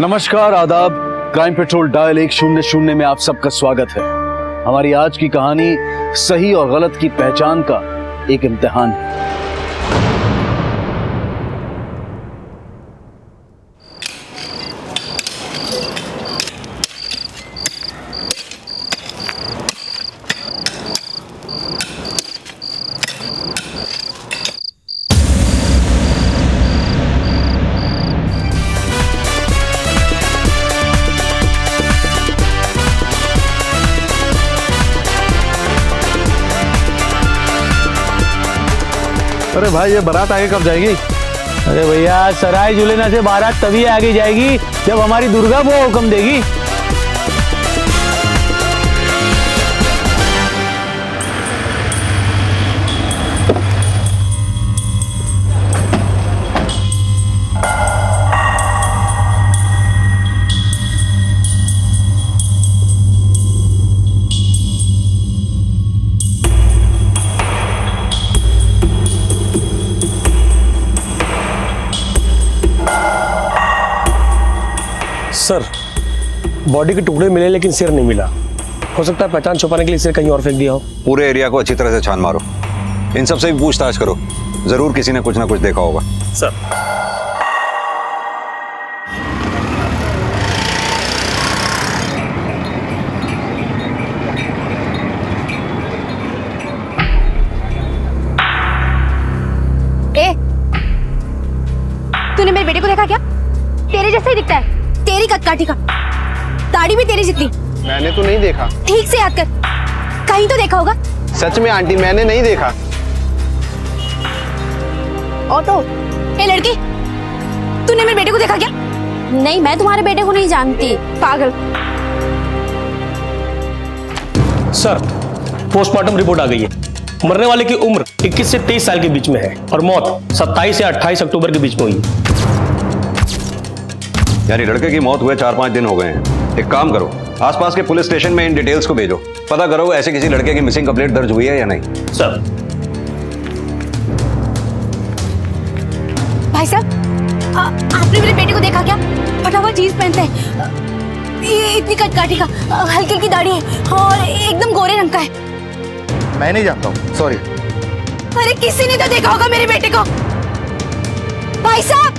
नमस्कार, आदाब। Crime petrol dial 100 में आप सबका स्वागत है। हमारी आज की कहानी सही और गलत की पहचान का एक इम्तिहान है। अरे भाई, ये बारात आगे कब जाएगी? अरे भैया, सराय जुलेना से बारात तभी आगे जाएगी जब हमारी दुर्गा वो हुक्म देगी। सर, बॉडी के टुकड़े मिले लेकिन सिर नहीं मिला। हो सकता है पहचान छुपाने के लिए सिर कहीं और फेंक दिया हो। पूरे एरिया को अच्छी तरह से छान मारो, इन सब से भी पूछताछ करो, जरूर किसी ने कुछ ना कुछ देखा होगा। सर, तूने मेरे बेटे को देखा क्या? तेरे जैसा ही दिखता है, तेरी कदकाठी का, दाढ़ी भी तेरी जितनी। मैंने तो नहीं देखा। ठीक से याद कर, कहीं तो देखा होगा। सच में आंटी, मैंने नहीं देखा। ऑटो, ए लड़की, तूने मेरे बेटे को देखा क्या? नहीं, मैं तुम्हारे बेटे को नहीं जानती, पागल। सर, पोस्टमार्टम रिपोर्ट आ गई है। मरने वाले की उम्र 21 से 23 साल के बीच में है और मौत 27 से 28 अक्टूबर के बीच में हुई है। यानी लड़के की मौत हुए 4-5 दिन हो गए हैं। एक काम करो, आसपास के पुलिस स्टेशन में इन डिटेल्स को भेजो, पता करो ऐसे किसी लड़के की मिसिंग कंप्लेंट दर्ज हुई है या नहीं। सर। भाई साहब, आपने मेरे बेटे को देखा क्या? फटाफट जीन्स पहनते हैं, ये इतनी कदकाठी का, हल्की हल्की दाढ़ी है और एकदम गोरे रंग का है। मैं नहीं जानता हूँ, सॉरी। अरे किसी ने तो देखा होगा मेरे बेटे को। भाई साहब,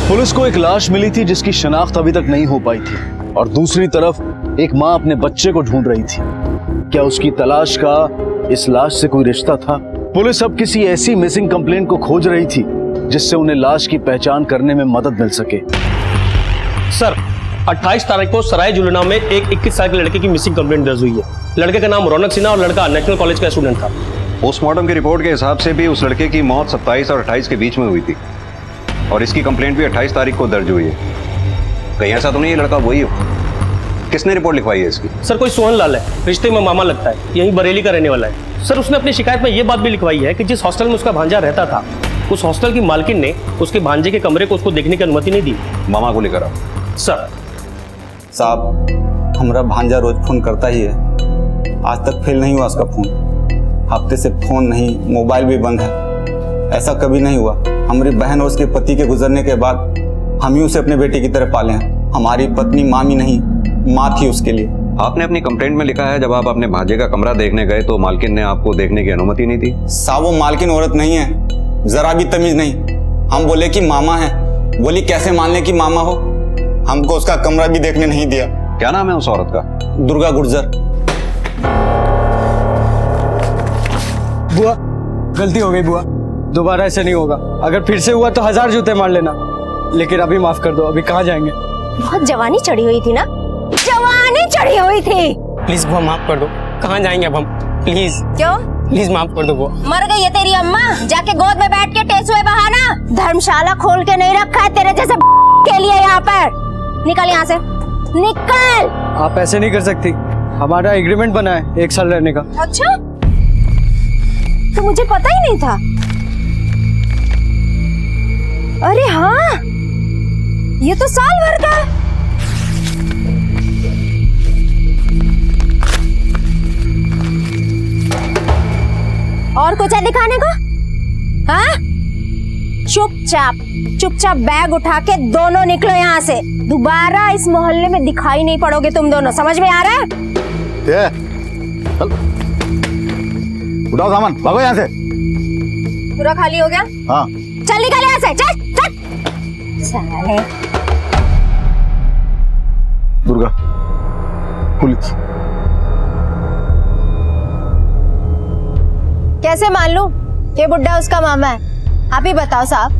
पुलिस को एक लाश मिली थी जिसकी शनाख्त अभी तक नहीं हो पाई थी, और दूसरी तरफ एक मां अपने बच्चे को ढूंढ रही थी। क्या उसकी तलाश का इस लाश से कोई रिश्ता था? पुलिस अब किसी ऐसी मिसिंग कंप्लेंट को खोज रही थी जिससे उन्हें लाश की पहचान करने में मदद मिल सके। सर, 28 तारीख को सराय जुलेना में एक 21 साल के लड़के की मिसिंग कंप्लेंट दर्ज हुई है। लड़के का नाम रौनक सिन्हा और लड़का नेशनल कॉलेज का स्टूडेंट था। पोस्टमार्टम की रिपोर्ट के हिसाब से भी उस लड़के की मौत 27 और 28 के बीच में हुई थी, और इसकी कंप्लेंट भी 28 तारीख को दर्ज हुई है। कहीं ऐसा तो नहीं ये लड़का वही हो? किसने रिपोर्ट लिखवाई है इसकी? सर, कोई सोहन लाल है, रिश्ते में मामा लगता है, यहीं बरेली का रहने वाला है। सर, उसने अपनी शिकायत में ये बात भी लिखवाई है कि जिस हॉस्टल में उसका भांजा रहता था, उस हॉस्टल की मालकिन ने उसके भांजे के कमरे को उसको देखने की अनुमति नहीं दी। मामा को लेकर आओ। सर। साहब, हमारा भांजा रोज फोन करता ही है, आज तक फेल नहीं हुआ उसका फोन। हफ्ते से फोन नहीं, मोबाइल भी बंद है। ऐसा कभी नहीं हुआ। हमारी बहन और उसके पति के गुजरने के बाद हम ही उसे अपने बेटे की तरह पाले हैं। हमारी पत्नी मामी नहीं, माँ थी उसके लिए। आपने अपनी कंप्लेंट में लिखा है जब आप अपने भांजे का कमरा देखने गए तो मालकिन ने आपको देखने की अनुमति नहीं दी। साहब, वो मालकिन औरत नहीं है, जरा भी तमीज नहीं। हम बोले कि मामा है, बोली कैसे मान ले कि मामा हो। हमको उसका कमरा भी देखने नहीं दिया। क्या नाम है उस औरत का? दुर्गा गुर्जर। बुआ, गलती हो गई बुआ, दोबारा ऐसे नहीं होगा। अगर फिर से हुआ तो 1000 जूते मार लेना, लेकिन अभी माफ कर दो। अभी कहाँ जाएंगे? बहुत जवानी चढ़ी हुई थी ना, जवानी चढ़ी हुई थी। प्लीज बुआ, माफ कर दो। कहाँ जाएंगे अब हम? प्लीज। क्यों? प्लीज माफ कर दो बुआ। मर गई है तेरी अम्मा, जाके गोद में बैठ के टेसुए बहाना। धर्मशाला खोल के नहीं रखा है तेरे जैसे के लिए यहाँ पर। निकल यहाँ से, निकल। आप ऐसे नहीं कर सकती, हमारा एग्रीमेंट बना है 1 साल रहने का। अच्छा, तो मुझे पता ही नहीं था। अरे हाँ, ये तो साल भर का। और कुछ है दिखाने को? हाँ? चुपचाप बैग उठा के दोनों निकलो यहाँ से। दोबारा इस मोहल्ले में दिखाई नहीं पड़ोगे तुम दोनों, समझ में आ रहा है? चल उठाओ सामान, भागो यहाँ से। पूरा खाली हो गया? हाँ। चल निकल यहाँ से, चल। साले। दुर्गा, पुलिस। कैसे मान लूं ये बुड्ढा उसका मामा है? आप ही बताओ साहब।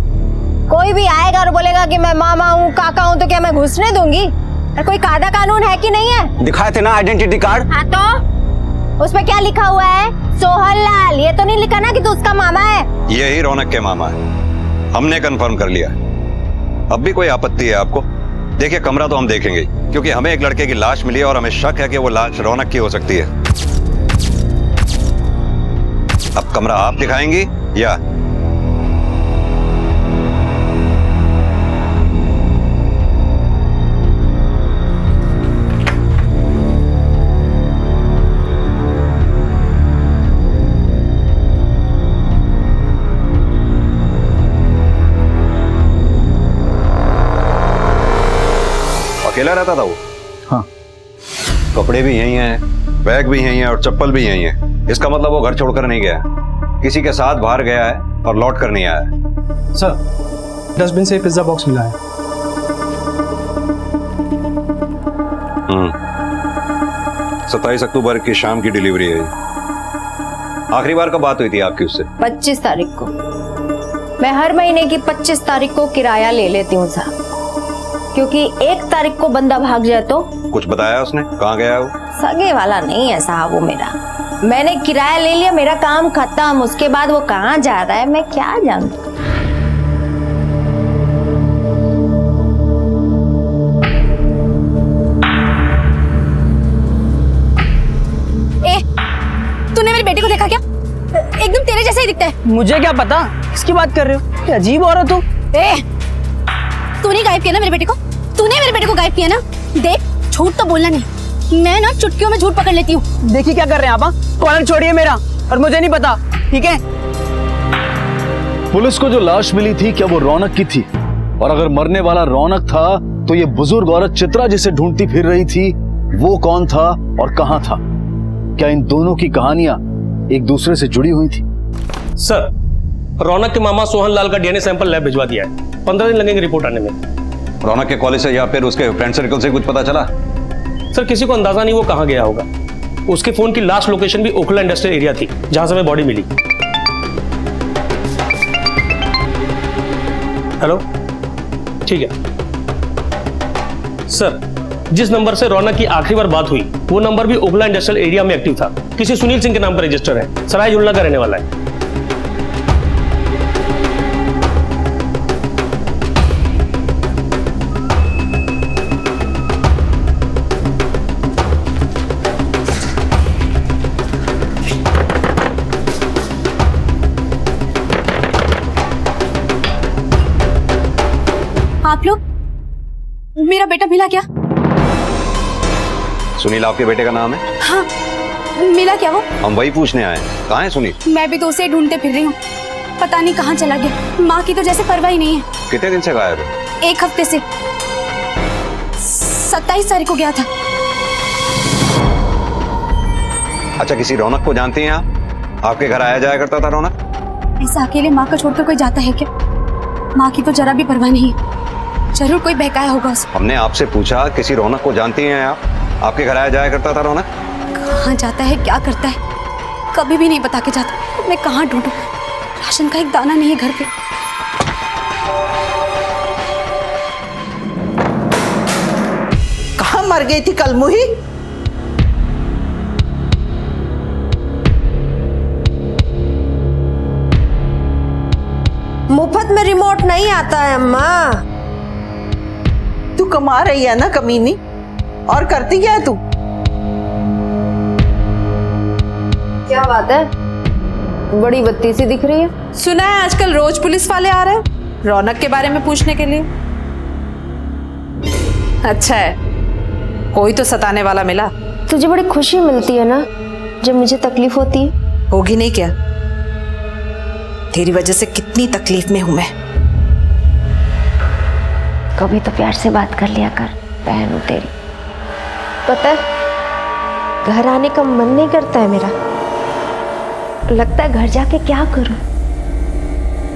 कोई भी आएगा और बोलेगा कि मैं मामा हूँ, काका हूँ, तो क्या मैं घुसने दूंगी? और कोई कायदा कानून है कि नहीं है? दिखाए थे ना आइडेंटिटी कार्ड। हाँ तो उसपे क्या लिखा हुआ है? सोहन लाल। ये तो नहीं लिखा ना कि तू उसका मामा है? यही रौनक के मामा है, हमने कंफर्म कर लिया। अब भी कोई आपत्ति है आपको? देखिए, कमरा तो हम देखेंगे, क्योंकि हमें एक लड़के की लाश मिली है और हमें शक है कि वो लाश रौनक की हो सकती है। अब कमरा आप दिखाएंगी या? अकेला रहता था वो? हाँ। कपड़े भी यही हैं, बैग भी यही है और चप्पल भी यही है। इसका मतलब वो घर छोड़कर नहीं गया, किसी के साथ बाहर गया है और लौट कर नहीं आया है। सर, डस्टबिन से पिज्जा बॉक्स मिला है। 27 अक्टूबर की शाम की डिलीवरी है। आखिरी बार कब बात हुई थी आपकी उससे? 25 तारीख को। मैं हर महीने की 25 तारीख को किराया ले लेती हूँ साहब, क्योंकि 1 तारीख को बंदा भाग जाए तो। कुछ बताया उसने? कहाँ गया है वो? सगे वाला नहीं है साहब वो मेरा। मैंने किराया ले लिया, मेरा काम खत्म। उसके बाद वो कहाँ जा रहा है मैं क्या जानूं। तूने मेरी बेटी को देखा क्या? एकदम तेरे जैसा ही दिखता है। मुझे क्या पता किसकी बात कर रहे हो? क्या अजीब औरत हो। तूने गायब किया ना मेरे बेटे को? तूने मेरे बेटे को गायब किया ना? देख, झूठ तो बोलना नहीं, मैं ना चुटकियों में झूठ पकड़ लेती हूँ। देखिए क्या कर रहे हैं आप? कॉलर छोड़िए मेरा, और मुझे नहीं पता, ठीक है? पुलिस को जो लाश मिली थी, क्या वो रौनक की थी? और अगर मरने वाला रौनक था, तो ये बुजुर्ग औरत चित्रा जिसे ढूंढती फिर रही थी, वो कौन था और कहां था? क्या इन दोनों की कहानियां एक दूसरे से जुड़ी हुई थी? सर, रौनक के मामा सोहन लाल का डीएनए सैंपल लैब भिजवा दिया है। 15 दिन लगेंगे रिपोर्ट आने में। रौनक के कॉलेज से या फिर उसके फ्रेंड सर्कल से कुछ पता चला? सर, किसी को अंदाजा नहीं वो कहाँ गया होगा। उसके फोन की लास्ट लोकेशन भी ओखला इंडस्ट्रियल एरिया थी, जहां से हमें बॉडी मिली। हेलो, ठीक है सर। जिस नंबर से रौनक की आखिरी बार बात हुई, वो नंबर भी ओखला इंडस्ट्रियल एरिया में एक्टिव था। किसी सुनील सिंह के नाम पर रजिस्टर है, सराय जुड़ला का रहने वाला है। आप लोग, मेरा बेटा मिला क्या? सुनील आपके बेटे का नाम है? हाँ, मिला क्या वो? हम वही पूछने आए हैं। कहाँ है सुनील? मैं भी तो उसे ढूंढते फिर रही हूँ, पता नहीं कहाँ चला गया। माँ की तो जैसे परवाह ही नहीं है। कितने दिन से गायब है? 1 हफ्ते से। 27 तारीख को गया था। अच्छा, किसी रौनक को जानती हैं आप? आपके घर आया जाया करता था रौनक? ऐसा अकेले माँ को छोड़कर कोई जाता है क्या? माँ की तो जरा भी परवाह नहीं है, जरूर कोई बहकाया होगा उसे। हमने आपसे पूछा, किसी रौनक को जानती हैं आप? आपके घर आया जाया करता था रौनक? कहाँ जाता है, क्या करता है, कभी भी नहीं बता के जाता। मैं कहाँ ढूंढूं? राशन का एक दाना नहीं है घर पे। कहाँ मर गई थी कलमुही? मुफ्त में रिमोट नहीं आता है अम्मा। तू कमा रही है ना कमीनी, और करती क्या है तू? क्या बात है, बड़ी बत्ती सी दिख रही है। सुना है आजकल रोज पुलिस वाले आ रहे हैं रौनक के बारे में पूछने के लिए। अच्छा है, कोई तो सताने वाला मिला। तुझे बड़ी खुशी मिलती है ना जब मुझे तकलीफ होती है? होगी नहीं क्या? तेरी वजह से कितनी तकलीफ में हूं मैं। कभी तो प्यार से बात कर लिया कर, बहन हूं तेरी। पता है घर आने का मन नहीं करता है मेरा, लगता है घर जाके क्या करूं।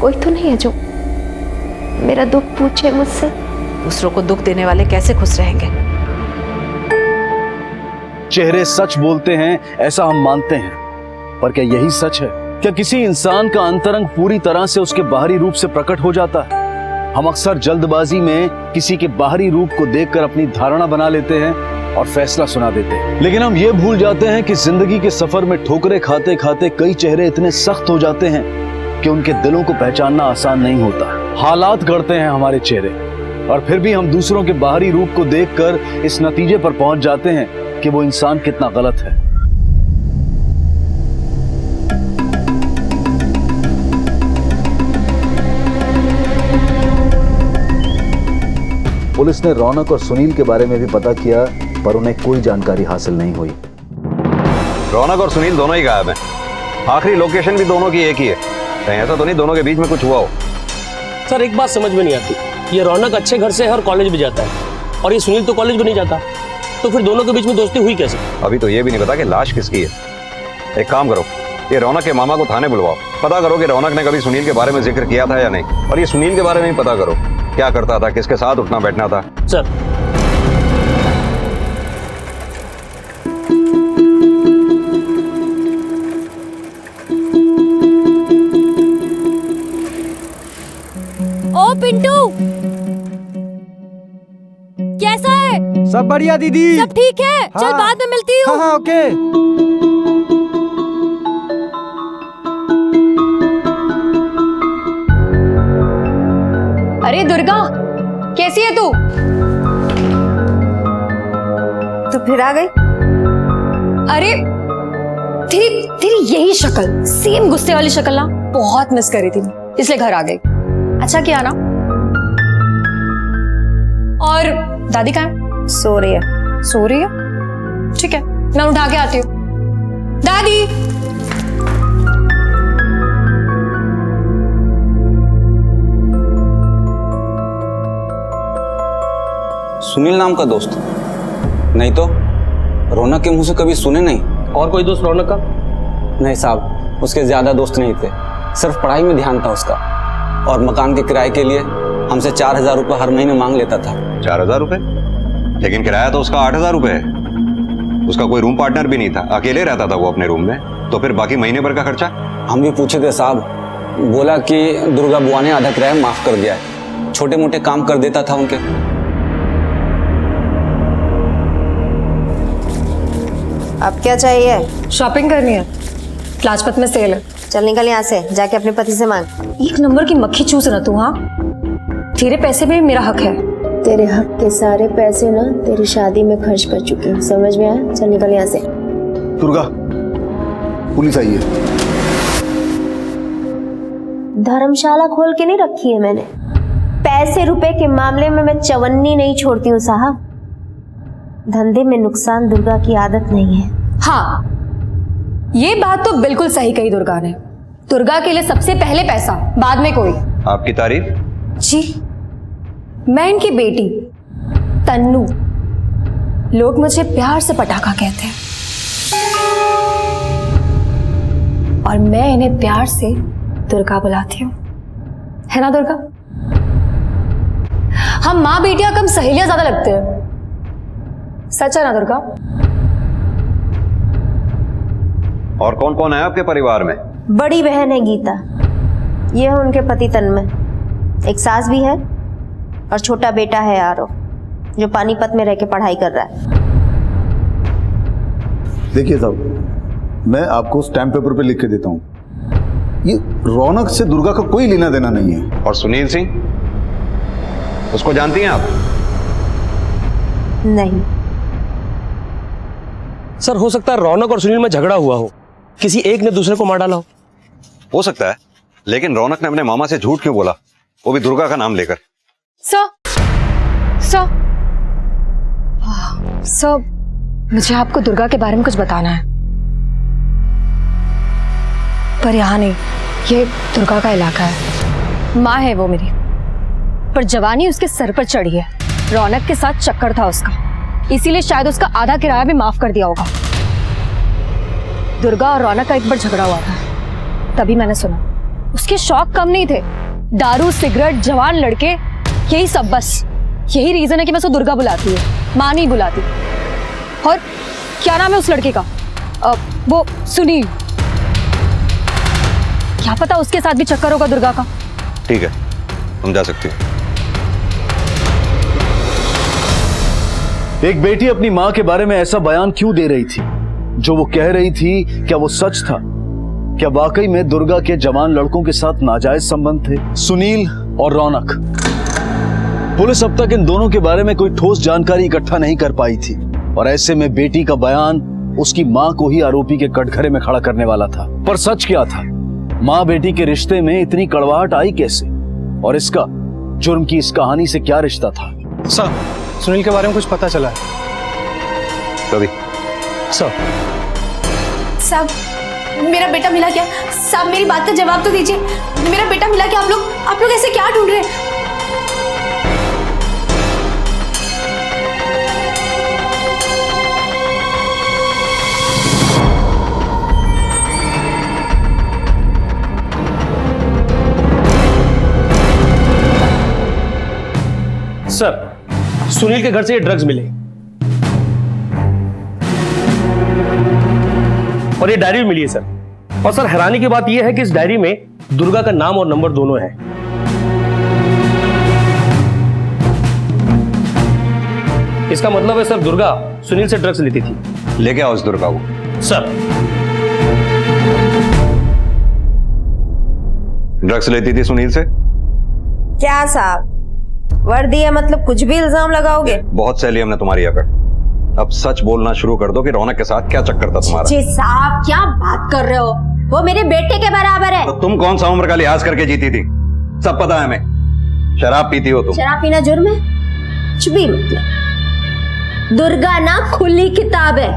कोई तो नहीं है जो मेरा दुख पूछे मुझसे। दूसरों को दुख देने वाले कैसे खुश रहेंगे? चेहरे सच बोलते हैं ऐसा हम मानते हैं, पर क्या यही सच है? क्या किसी इंसान का अंतरंग पूरी तरह से उसके बाहरी रूप से प्रकट हो जाता है? हम अक्सर जल्दबाजी में किसी के बाहरी रूप को देखकर अपनी धारणा बना लेते हैं और फैसला सुना देते हैं, लेकिन हम ये भूल जाते हैं कि जिंदगी के सफर में ठोकरें खाते खाते कई चेहरे इतने सख्त हो जाते हैं कि उनके दिलों को पहचानना आसान नहीं होता। हालात गढ़ते हैं हमारे चेहरे, और फिर भी हम दूसरों के बाहरी रूप को देखकर इस नतीजे पर पहुंच जाते हैं कि वो इंसान कितना गलत है। पुलिस ने रौनक और सुनील के बारे में भी पता किया, पर उन्हें कोई जानकारी हासिल नहीं हुई। रौनक और सुनील दोनों ही गायब हैं। आखिरी लोकेशन भी दोनों की एक ही है। कहीं ऐसा तो नहीं दोनों के बीच में कुछ हुआ हो? सर एक बात समझ में नहीं आती, ये रौनक अच्छे घर से है और कॉलेज भी जाता है, और ये सुनील तो कॉलेज भी नहीं जाता, तो फिर दोनों के बीच में दोस्ती हुई कैसे? अभी तो ये भी नहीं पता कि लाश किसकी है। एक काम करो, ये रौनक के मामा को थाने बुलवाओ, पता करो कि रौनक ने कभी सुनील के बारे में जिक्र किया था या नहीं, और ये सुनील के बारे में भी पता करो, क्या करता था, किसके साथ उठना बैठना था। सर ओ पिंटू, कैसा है? सब बढ़िया दीदी। सब ठीक है? चल हाँ। बाद में मिलती हूँ। हाँ ओके। अरे दुर्गा, कैसी है तू? तो फिर आ गई? अरे तेरी यही शक्ल, सेम गुस्से वाली शक्ल ना बहुत मिस करी थी, इसलिए घर आ गई। अच्छा किया ना। और दादी कहाँ है? सो रही है। सो रही है? ठीक है, मैं उठा के आती हूँ। दादी। सुनील नाम का दोस्त? नहीं तो रौनक के मुंह से कभी सुने नहीं। और कोई दोस्त रौनक का? नहीं साहब, उसके ज्यादा दोस्त नहीं थे, सिर्फ पढ़ाई में ध्यान था उसका, और मकान के किराए के लिए हमसे 4,000 रुपये हर महीने मांग लेता था। 4,000 रुपए? लेकिन किराया तो उसका 8,000 रुपए है। उसका कोई रूम पार्टनर भी नहीं था, अकेले रहता था वो अपने रूम में, तो फिर बाकी महीने भर का खर्चा? हम भी पूछे थे साहब, बोला कि दुर्गा बुआ ने आधा किराया माफ कर दिया है, छोटे मोटे काम कर देता था उनके। अब क्या चाहिए? शॉपिंग करनी है, लाजपत में सेल है। चल निकल यहाँ से, जाके अपने पति से मांग। एक नंबर की मक्खी चूस ना तू। हाँ, तेरे पैसे में मेरा हक है। तेरे हक के सारे पैसे ना तेरी शादी में खर्च कर चुकी हूँ, समझ में आया? चल निकल यहाँ से। दुर्गा, पुलिस आई है। धर्मशाला खोल के नहीं रखी है मैंने, पैसे रुपए के मामले में मैं चवन्नी नहीं छोड़ती हूँ साहब। धंधे में नुकसान दुर्गा की आदत नहीं है। हाँ, ये बात तो बिल्कुल सही कही दुर्गा ने। दुर्गा के लिए सबसे पहले पैसा, बाद में कोई। आपकी तारीफ? जी, मैं इनकी बेटी तन्नू, लोग मुझे प्यार से पटाखा कहते हैं, और मैं इन्हें प्यार से दुर्गा बुलाती हूँ, है ना दुर्गा? हम माँ बेटियां कम सहेलियां ज्यादा लगते हैं, सच है ना दुर्गा? और कौन कौन है आपके परिवार में? बड़ी बहन है गीता, ये है उनके पति तन्मय, एक सास भी है, और छोटा बेटा है आरव, जो पानीपत में रह के पढ़ाई कर रहा है। देखिए साहब, मैं आपको स्टैम्प पेपर पे लिख के देता हूँ, ये रौनक से दुर्गा का कोई लेना देना नहीं है। और सुनील सिंह, उसको जानती हैं आप? नहीं। सर हो सकता है रौनक और सुनील में झगड़ा हुआ हो, किसी एक ने दूसरे को मार डाला हो सकता है, लेकिन रौनक ने अपने मामा से झूठ क्यों बोला, वो भी दुर्गा का नाम लेकर? सर, मुझे आपको दुर्गा के बारे में कुछ बताना है, पर यहाँ नहीं, ये दुर्गा का इलाका है। माँ है वो मेरी, पर जवानी उसके सर पर चढ़ी है। रौनक के साथ चक्कर था उसका, इसीलिए शायद उसका आधा किराया भी माफ कर दिया होगा। दुर्गा और रौनक का एक बार झगड़ा हुआ था, तभी मैंने सुना। उसके शौक कम नहीं थे, दारू, सिगरेट, जवान लड़के, यही सब। बस यही रीजन है कि मैं उसको दुर्गा बुलाती हूँ, माँ नहीं बुलाती। और क्या नाम है उस लड़के का? वो सुनील। क्या पता उसके साथ भी चक्कर होगा दुर्गा का। ठीक है, तुम जा सकती हो। एक बेटी अपनी माँ के बारे में ऐसा बयान क्यों दे रही थी? जो वो कह रही थी, क्या वो सच था? क्या वाकई में दुर्गा के जवान लड़कों के साथ नाजायज संबंध थे? सुनील और रौनक। पुलिस अब तक इन दोनों के बारे में कोई ठोस जानकारी इकट्ठा नहीं कर पाई थी, और ऐसे में बेटी का बयान उसकी माँ को ही आरोपी के कटघरे में खड़ा करने वाला था। पर सच क्या था? माँ बेटी के रिश्ते में इतनी कड़वाहट आई कैसे? और इसका जुर्म की इस कहानी से क्या रिश्ता था? सर, सुनील के बारे में कुछ पता चला है? कभी साहब, मेरा बेटा मिला क्या? साहब, मेरी बात का जवाब तो दीजिए। मेरा बेटा मिला क्या? आप लोग ऐसे क्या ढूंढ रहे हैं? सर, सुनील के घर से ये ड्रग्स मिले और ये डायरी भी मिली है सर। और सर, हैरानी की बात यह है कि इस डायरी में दुर्गा का नाम और नंबर दोनों है। इसका मतलब है सर, दुर्गा सुनील से ड्रग्स लेती थी। लेके आओ उस दुर्गा को। सर, ड्रग्स लेती थी सुनील से? क्या साहब, वर्दी है मतलब कुछ भी इल्जाम लगाओगे? बहुत सह लिया हमने तुम्हारी अकड़। अब सच बोलना शुरू कर दो कि रौनक के साथ क्या चक्कर था तुम्हारा। जी साहब, क्या बात कर रहे हो? वो मेरे बेटे के बराबर है। तो तुम कौन सा उम्र का लिहाज करके जीती थी? सब पता है हमें। शराब पीती हो तुम। शराब पीना जुर्म है? कुछ भी मतलब। दुर्गा ना खुली किताब है।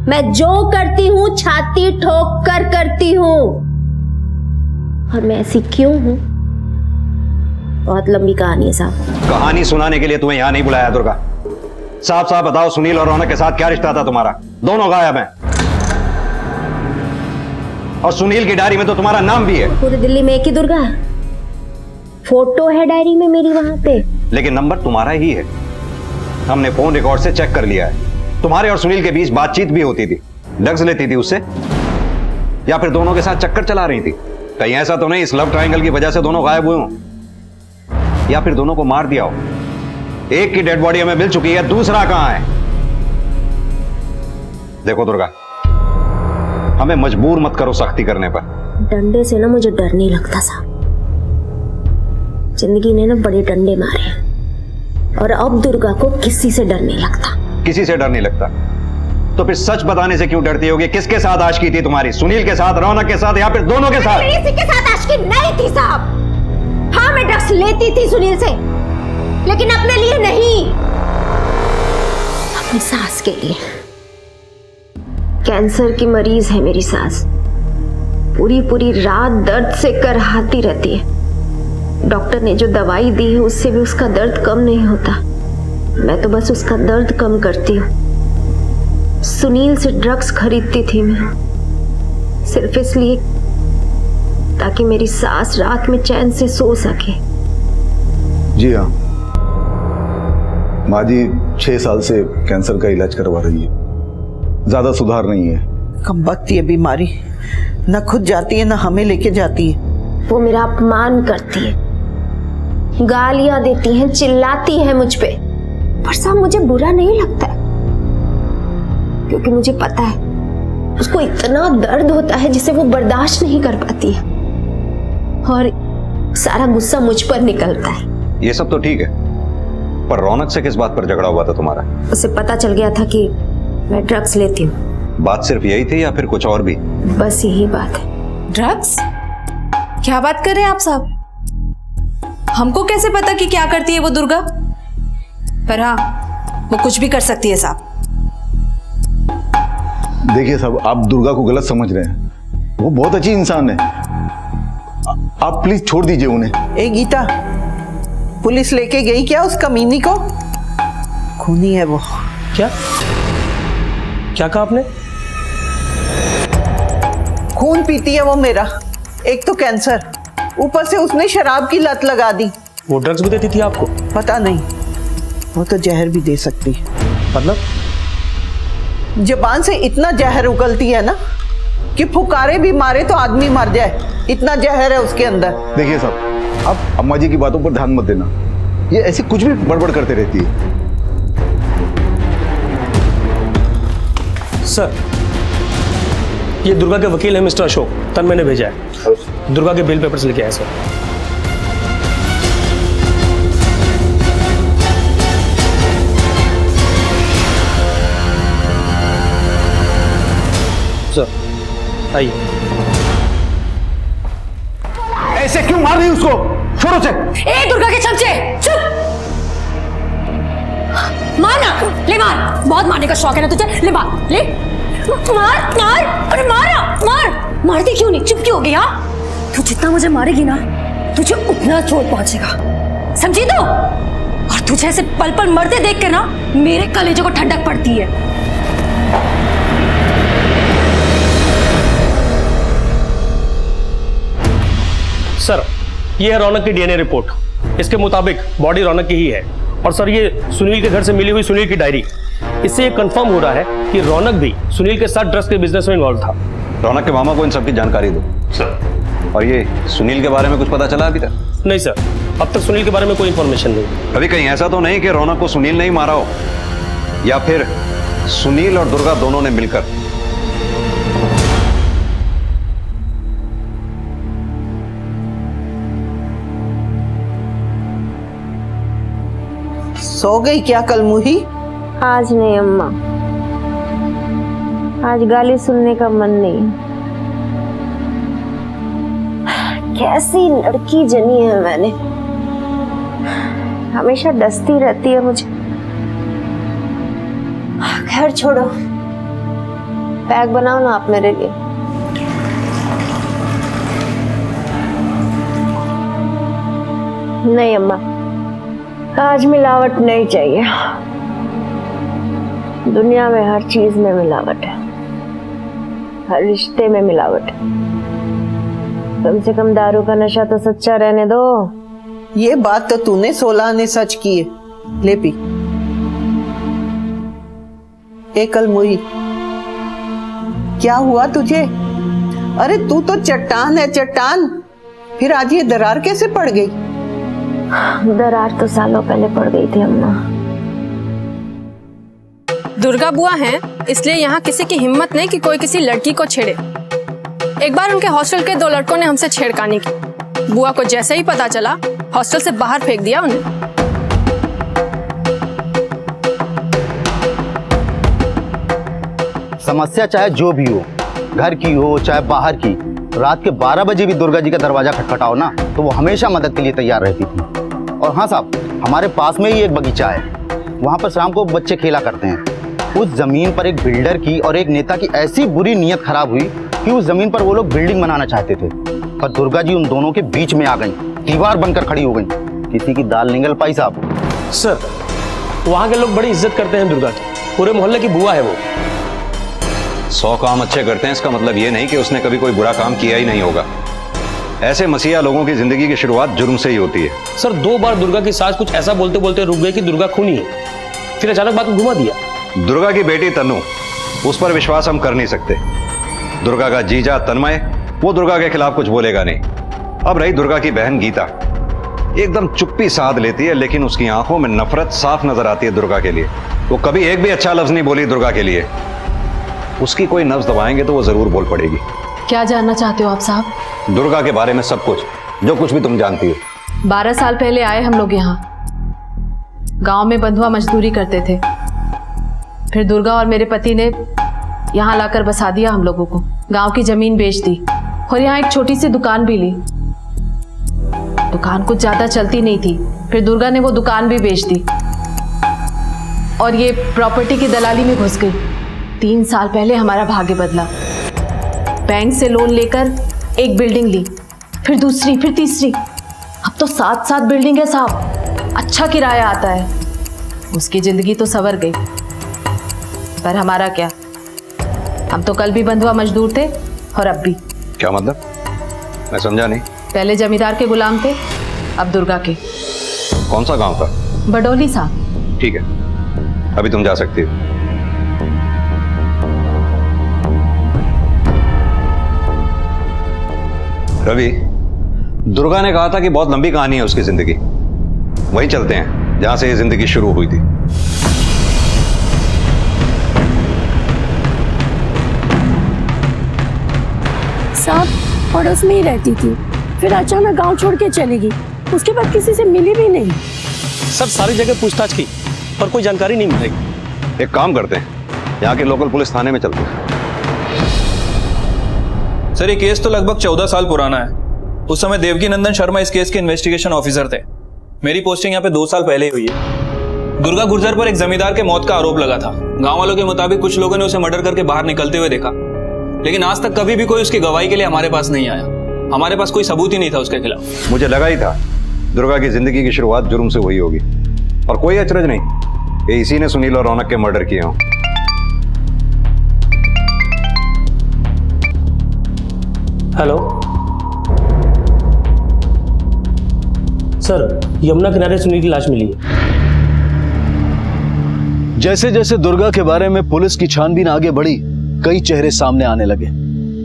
मैं जो करती हूँ छाती ठोक कर करती हूँ। और मैं ऐसी क्यों हूँ? बहुत लंबी कहानी है साहब। कहानी सुनाने के लिए तुम्हें यहाँ नहीं बुलाया दुर्गा। साफ साफ बताओ, सुनील और रौनक के साथ क्या रिश्ता था तुम्हारा? दोनों गायब हैं। और सुनील की डायरी में तो तुम्हारा नाम भी है। पूरी दिल्ली में एक ही दुर्गा है। फोटो है डायरी में मेरी वहां पे, लेकिन नंबर तुम्हारा ही है। हमने फोन रिकॉर्ड से चेक कर लिया है। तुम्हारे और सुनील के बीच बातचीत भी होती थी। ड्रग्स लेती थी उससे, या फिर दोनों के साथ चक्कर चला रही थी? कहीं ऐसा तो नहीं इस लव ट्रायंगल की वजह से दोनों गायब हुए हों, या फिर दोनों को मार दिया हो? एक की डेड बॉडी हमें मिल चुकी है, दूसरा कहां है? देखो दुर्गा, हमें मजबूर मत करो सख्ती करने पर। डंडे से ना मुझे डर नहीं लगता साहब। जिंदगी ने ना बड़े डंडे मारे हैं, और अब दुर्गा को किसी से डर नहीं लगता। किसी से डर नहीं लगता? तो फिर सच बताने से क्यों डरती होगी? किसके साथ आशिकी थी तुम्हारी? सुनील के साथ, रौनक के साथ, या फिर दोनों के साथ? किसी के साथ आशिकी नहीं थी साहब। हाँ, मैं ड्रग्स लेती थी सुनील से, लेकिन अपने लिए नहीं, अपनी सास के लिए। कैंसर की मरीज है मेरी सास। पूरी पूरी रात दर्द से करहाती रहती है। डॉक्टर ने जो दवाई दी है उससे भी उसका दर्द कम नहीं होता। मैं तो बस उसका दर्द कम करती हूँ। सुनील से ड्रग्स खरीदती थी मैं, सिर्फ इसलिए ताकि मेरी सास रात में चैन से सो सके। जी हाँ, माँ जी 6 साल से कैंसर का इलाज करवा रही है। ज्यादा सुधार नहीं है। कम वक्त ये बीमारी न खुद जाती है, न हमें लेके जाती है। वो मेरा अपमान करती है, गालियां देती है, चिल्लाती है मुझ पे। पर साहब, मुझे बुरा नहीं लगता है, क्योंकि मुझे पता है उसको इतना दर्द होता है जिसे वो बर्दाश्त नहीं कर पाती है, और सारा गुस्सा मुझ पर निकलता है। ये सब तो ठीक है, पर रौनक से किस बात पर झगड़ा हुआ था तुम्हारा? उसे पता चल गया था कि मैं ड्रग्स लेती हूँ। बात सिर्फ यही थी या फिर कुछ और भी? बस यही बात है। ड्रग्स? क्या बात कर रहे हैं आप साहब? हमको कैसे पता कि क्या करती है वो दुर्गा? पर हाँ, वो कुछ भी कर सकती है साहब। देखिए साहब, आप दुर्गा को गलत समझ रहे हैं। वो बहुत अच्छी इंसान है। आप प्लीज छोड़ दीजिए उन्हें। ए गीता, पुलिस लेके गई क्या उस कमीनी को? खूनी है वो। क्या क्या कहा आपने? खून पीती है वो मेरा। एक तो कैंसर, ऊपर से उसने शराब की लत लगा दी। वो ड्रग्स भी देती थी आपको? पता नहीं, वो तो जहर भी दे सकती है। मतलब? जबान से इतना जहर उगलती है ना कि फुकारे भी मारे तो आदमी मर जाए, इतना जहर है उसके अंदर। देखिए साहब, आप अम्मा जी की बातों पर ध्यान मत देना, ये ऐसी कुछ भी बड़बड़ करते रहती है। सर, ये दुर्गा के वकील है मिस्टर अशोक, तन्मय ने भेजा है। दुर्गा के बेल पेपर्स लेके आए सर। सर आइए। ऐसे क्यों मार रही उसको? छोड़ो से। ए दुर्गा के चमचे, चुप! मार ना, ले मार। बहुत मारने का शौक है ना तुझे, ले मार, ले मार मार। अरे मार, मारती क्यों नहीं? चुप क्यों हो गई? हाँ, तू जितना मुझे मारेगी ना, तुझे उतना चोट पहुंचेगा, समझी? तो और तुझे ऐसे पल पल मरते देख के ना मेरे कलेजे को ठंडक पड़ती है। सर, ये है रौनक की डीएनए रिपोर्ट। इसके मुताबिक बॉडी रौनक की ही है। और सर, ये सुनील के घर से मिली हुई सुनील की डायरी, इससे ये कंफर्म हो रहा है कि रौनक भी सुनील के साथ ड्रग्स के बिजनेस में इन्वॉल्व था। रौनक के मामा को इन सब की जानकारी दो सर। और ये सुनील के बारे में कुछ पता चला अभी तक? नहीं सर, अब तक सुनील के बारे में कोई इंफॉर्मेशन नहीं। अभी कहीं ऐसा तो नहीं कि रौनक को सुनील ने ही मारा हो, या फिर सुनील और दुर्गा दोनों ने मिलकर? सो गई क्या कलमुही? आज नहीं अम्मा, आज गाली सुनने का मन नहीं। कैसी लड़की जनी है मैंने, हमेशा डसती रहती है मुझे। खैर छोड़ो, बैग बनाओ ना आप मेरे लिए। नहीं अम्मा, आज मिलावट नहीं चाहिए। दुनिया में हर चीज में मिलावट है, हर रिश्ते में मिलावट है। कम से कम दारू का नशा तो सच्चा रहने दो। ये बात तो तूने 16 आने सच की है। ले पी। ए कलमुही, क्या हुआ तुझे? अरे तू तो चट्टान है, चट्टान। फिर आज ये दरार कैसे पड़ गई? दरार तो सालों पहले पड़ गई थी अम्मा। दुर्गा बुआ हैं, इसलिए यहाँ किसी की हिम्मत नहीं कि कोई किसी लड़की को छेड़े। एक बार उनके हॉस्टल के 2 लड़कों ने हमसे छेड़खानी की। बुआ को जैसे ही पता चला, हॉस्टल से बाहर फेंक दिया उन्हें। समस्या चाहे जो भी हो, घर की हो चाहे बाहर की, रात के 12 बजे भी दुर्गा जी का दरवाजा खटखटाओ ना तो वो हमेशा मदद के लिए तैयार रहती थी। और हाँ साहब, हमारे पास में ही एक बगीचा है, वहाँ पर शाम को बच्चे खेला करते हैं। उस जमीन पर एक बिल्डर की और एक नेता की ऐसी बुरी नीयत खराब हुई कि उस जमीन पर वो लोग बिल्डिंग बनाना चाहते थे, पर दुर्गा जी उन दोनों के बीच में आ गई, दीवार बनकर खड़ी हो गई। किसी की दाल निगल पाई साहब। सर, वहाँ के लोग बड़ी इज्जत करते हैं दुर्गा की, पूरे मोहल्ले की बुआ है वो। 100 काम अच्छे करते हैं, इसका मतलब ये नहीं कि उसने कभी कोई बुरा काम किया ही नहीं होगा। ऐसे मसीहा लोगों की जिंदगी की शुरुआत जुर्म से ही होती है। सर, 2 बार दुर्गा की सास कुछ ऐसा बोलते बोलते रुक गई कि दुर्गा खूनी है, फिर अचानक बात को घुमा दिया। दुर्गा की बेटी तनु, उस पर विश्वास हम कर नहीं सकते। दुर्गा का जीजा तन्मय, वो दुर्गा के खिलाफ कुछ बोलेगा नहीं। अब रही दुर्गा की बहन गीता, एकदम चुप्पी साध लेती है, लेकिन उसकी आंखों में नफरत साफ नजर आती है दुर्गा के लिए। वो कभी एक भी अच्छा लफ्ज नहीं बोली दुर्गा के लिए। उसकी कोई नब्ज दबाएंगे तो वो जरूर बोल पड़ेगी। क्या जानना चाहते हो आप साहब? दुर्गा के बारे में सब कुछ, जो कुछ भी तुम जानती हो। 12 साल पहले आए हम लोग यहाँ, गांव में बंधुआ मजदूरी करते थे। फिर दुर्गा और मेरे पति ने यहाँ लाकर बसा दिया हम लोगों को। गांव की जमीन बेच दी और यहाँ एक छोटी सी दुकान भी ली। दुकान कुछ ज्यादा चलती नहीं थी, फिर दुर्गा ने वो दुकान भी बेच दी और ये प्रॉपर्टी की दलाली में घुस गई। 3 साल पहले हमारा भाग्य बदला। बैंक से लोन लेकर एक बिल्डिंग ली फिर दूसरी, फिर तीसरी। अब तो 7-7 बिल्डिंग है साहब, अच्छा किराया आता है। उसकी जिंदगी तो संवर गई, पर हमारा क्या? हम तो कल भी बंधुआ मजदूर थे और अब भी। क्या मतलब? मैं समझा नहीं। पहले जमींदार के गुलाम थे, अब दुर्गा के। कौन सा गांव था? बडोली साहब। ठीक है, अभी तुम जा सकती हो। रवि, दुर्गा ने कहा था कि बहुत लंबी कहानी है उसकी जिंदगी। वहीं चलते हैं जहां से ये जिंदगी शुरू हुई थी। साहब पड़ोस में ही रहती थी, फिर अचानक गांव छोड़ के चली गई। उसके बाद किसी से मिली भी नहीं। सर सारी जगह पूछताछ की पर कोई जानकारी नहीं मिल रही। एक काम करते हैं, यहाँ के लोकल पुलिस थाने में चलते हैं। सर ये केस तो लगभग 14 साल पुराना है। उस समय देवकी नंदन शर्मा इस केस के इन्वेस्टिगेशन ऑफिसर थे। मेरी पोस्टिंग यहाँ पे 2 साल पहले ही हुई है। दुर्गा गुर्जर पर एक जमींदार के मौत का आरोप लगा था। गांव वालों के मुताबिक कुछ लोगों ने उसे मर्डर करके बाहर निकलते हुए देखा, लेकिन आज तक कभी भी कोई उसकी गवाही के लिए हमारे पास नहीं आया। हमारे पास कोई सबूत ही नहीं था उसके खिलाफ। मुझे लगा ही था दुर्गा की जिंदगी की शुरुआत जुर्म से हुई होगी, और कोई अचरज नहीं, ये इसी ने सुनील और रौनक के मर्डर किए हों। हेलो सर, यमुना किनारे सुनील की लाश मिली है। जैसे जैसे दुर्गा के बारे में पुलिस की छानबीन आगे बढ़ी, कई चेहरे सामने आने लगे,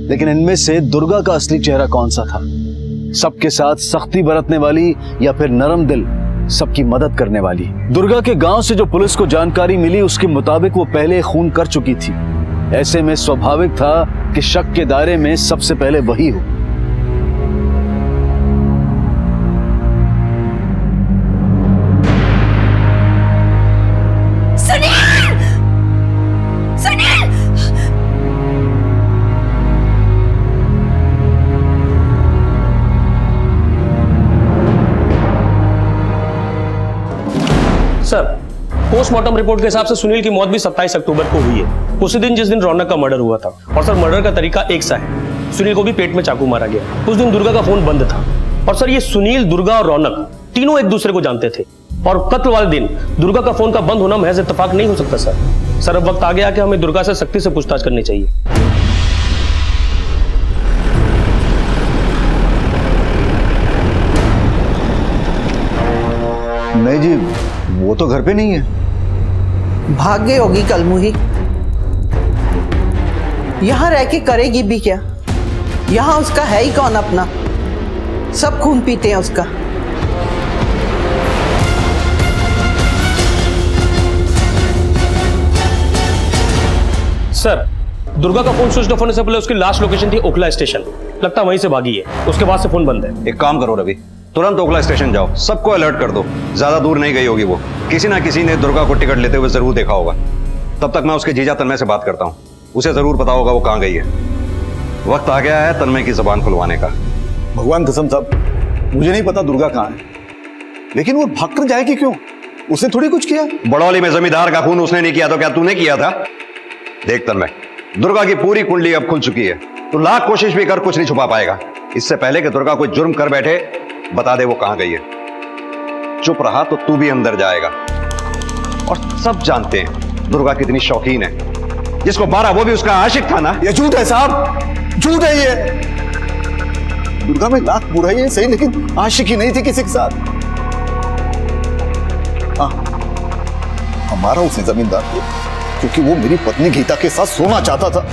लेकिन इनमें से दुर्गा का असली चेहरा कौन सा था? सबके साथ सख्ती बरतने वाली या फिर नरम दिल, सबकी मदद करने वाली? दुर्गा के गांव से जो पुलिस को जानकारी मिली उसके मुताबिक वो पहले खून कर चुकी थी। ऐसे में स्वाभाविक था कि शक के दायरे में सबसे पहले वही हो। सर पोस्टमार्टम रिपोर्ट के हिसाब से सुनील की मौत भी 27 अक्टूबर को हुई है, उसी दिन जिस दिन रौनक का मर्डर हुआ था। और सर मर्डर का तरीका एक सा है, सुनील को भी पेट में चाकू मारा गया। उस दिन दुर्गा का फोन बंद था। और सर ये सुनील, दुर्गा और रौनक तीनों एक दूसरे को जानते थे, और कत्ल वाले दिन दुर्गा का फोन का बंद होना महज इत्तेफाक नहीं हो सकता सर। सर अब वक्त आ गया कि हमें दुर्गा से सख्ती से पूछताछ करनी चाहिए। नहीं जी, वो तो घर पे नहीं है। भाग गई होगी कलमुही। यहां रह के करेगी भी क्या? यहां उसका है ही कौन अपना? सब खून पीते हैं उसका। सर दुर्गा का फोन स्विच ऑफ होने से पहले उसकी लास्ट लोकेशन थी ओखला स्टेशन। लगता है वहीं से भागी है, उसके बाद से फोन बंद है। एक काम करो रवि, तुरंत ओखला स्टेशन जाओ, सबको अलर्ट कर दो। ज्यादा दूर नहीं गई होगी वो, किसी ना किसी ने दुर्गा को टिकट लेते हुए जरूर देखा होगा। तब तक मैं उसके जीजा तन्मय से बात करता हूँ, उसे जरूर पता होगा वो कहाँ गई है। वक्त आ गया है तन्मय की जबान खुलवाने का। भगवान कसम साहब, मुझे नहीं पता दुर्गा कहाँ है, लेकिन वो भाग कर जाएगी क्यों? उसने थोड़ी कुछ किया। बड़ौली में जमींदार का खून उसने नहीं किया तो क्या तूने किया था? देख तन्मय, दुर्गा की पूरी कुंडली अब खुल चुकी है, तू लाख कोशिश भी कर कुछ नहीं छुपा पाएगा। इससे पहले कि दुर्गा कोई जुर्म कर बैठे, बता दे वो कहां गई है। चुप रहा तो तू भी अंदर जाएगा। और सब जानते हैं दुर्गा कितनी शौकीन है, जिसको मारा वो भी उसका आशिक था ना। ये झूठ है साहब, झूठ है ये। दुर्गा में लाख बुराई है सही, लेकिन आशिकी नहीं थी किसी के साथ। हाँ, हमारा उसे जमींदार थे क्योंकि वो मेरी पत्नी गीता के साथ सोना चाहता था,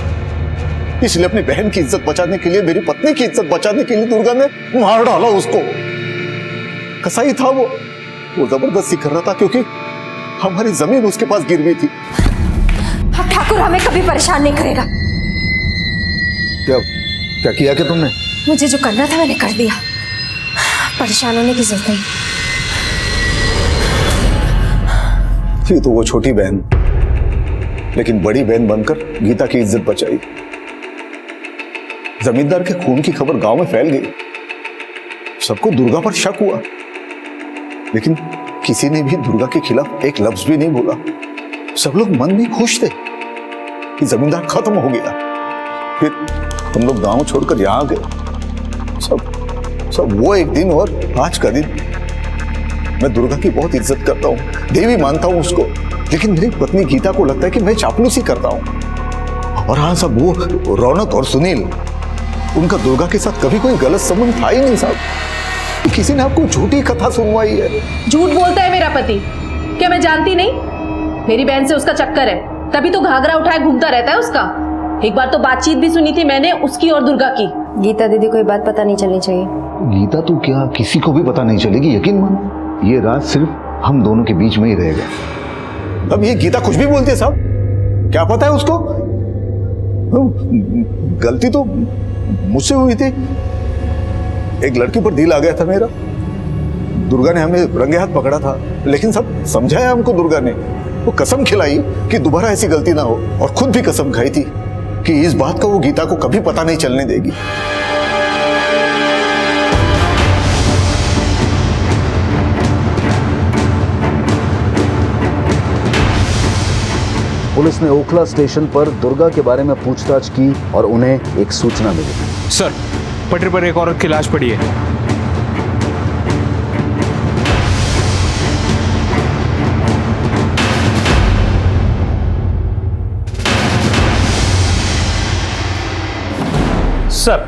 इसलिए अपनी बहन की इज्जत बचाने के लिए, मेरी पत्नी की इज्जत बचाने के लिए दुर्गा ने मार डाला उसको। कसाई था वो जबरदस्ती कर रहा था क्योंकि हमारी जमीन उसके पास गिरवी थी। अब ठाकुर हमें कभी परेशान नहीं करेगा। क्या क्या किया क्या तुमने? मुझे जो करना था मैंने कर दिया, परेशान होने की जरूरत नहीं। थी तो वो छोटी बहन, लेकिन बड़ी बहन बनकर गीता की इज्जत बचाई। जमींदार के खून की खबर गांव में फैल गई, सबको दुर्गा पर शक हुआ, लेकिन किसी ने भी दुर्गा के खिलाफ एक लफ्ज भी नहीं बोला। सब लोग मन में खुश थे कि जमींदार खत्म हो गया। फिर हम लोग गांव छोड़कर यहां आ गए। सब सब वो एक दिन और आज का दिन। मैं दुर्गा की बहुत इज्जत करता हूँ, देवी मानता हूँ उसको, लेकिन मेरी पत्नी गीता को लगता है कि मैं चापलूसी करता हूँ। और हाँ साहब, वो रौनक और सुनील, उनका दुर्गा के साथ कभी कोई गलत संबंध था ही नहीं साहब। किसी ने आपको झूठी कथा सुनवाई है। झूठ बोलता है मेरा पति, क्या मैं जानती नहीं? मेरी बहन से उसका चक्कर है, तभी तो घाघरा उठाए घूमता रहता है उसका। एक बार तो बातचीत भी सुनी थी मैंने उसकी और दुर्गा की। गीता दीदी को ये बात पता नहीं चलनी चाहिए। गीता तो क्या, किसी को भी पता नहीं चलेगी, यकीन मानो। ये राज सिर्फ हम दोनों के बीच में ही रहेगा। अब ये गीता कुछ भी बोलती है साहब, क्या पता है उसको। गलती तो मुझसे हुई थी, एक लड़की पर दिल आ गया था मेरा। दुर्गा ने हमें रंगे हाथ पकड़ा था, लेकिन सब समझाया हमको दुर्गा ने। वो कसम खिलाई कि दोबारा ऐसी गलती ना हो, और खुद भी कसम खाई थी कि इस बात का वो गीता को कभी पता नहीं चलने देगी। पुलिस ने ओखला स्टेशन पर दुर्गा के बारे में पूछताछ की और उन्हें एक सूचना मिली। सर, पटरी पर एक औरत की लाश पड़ी है। सर,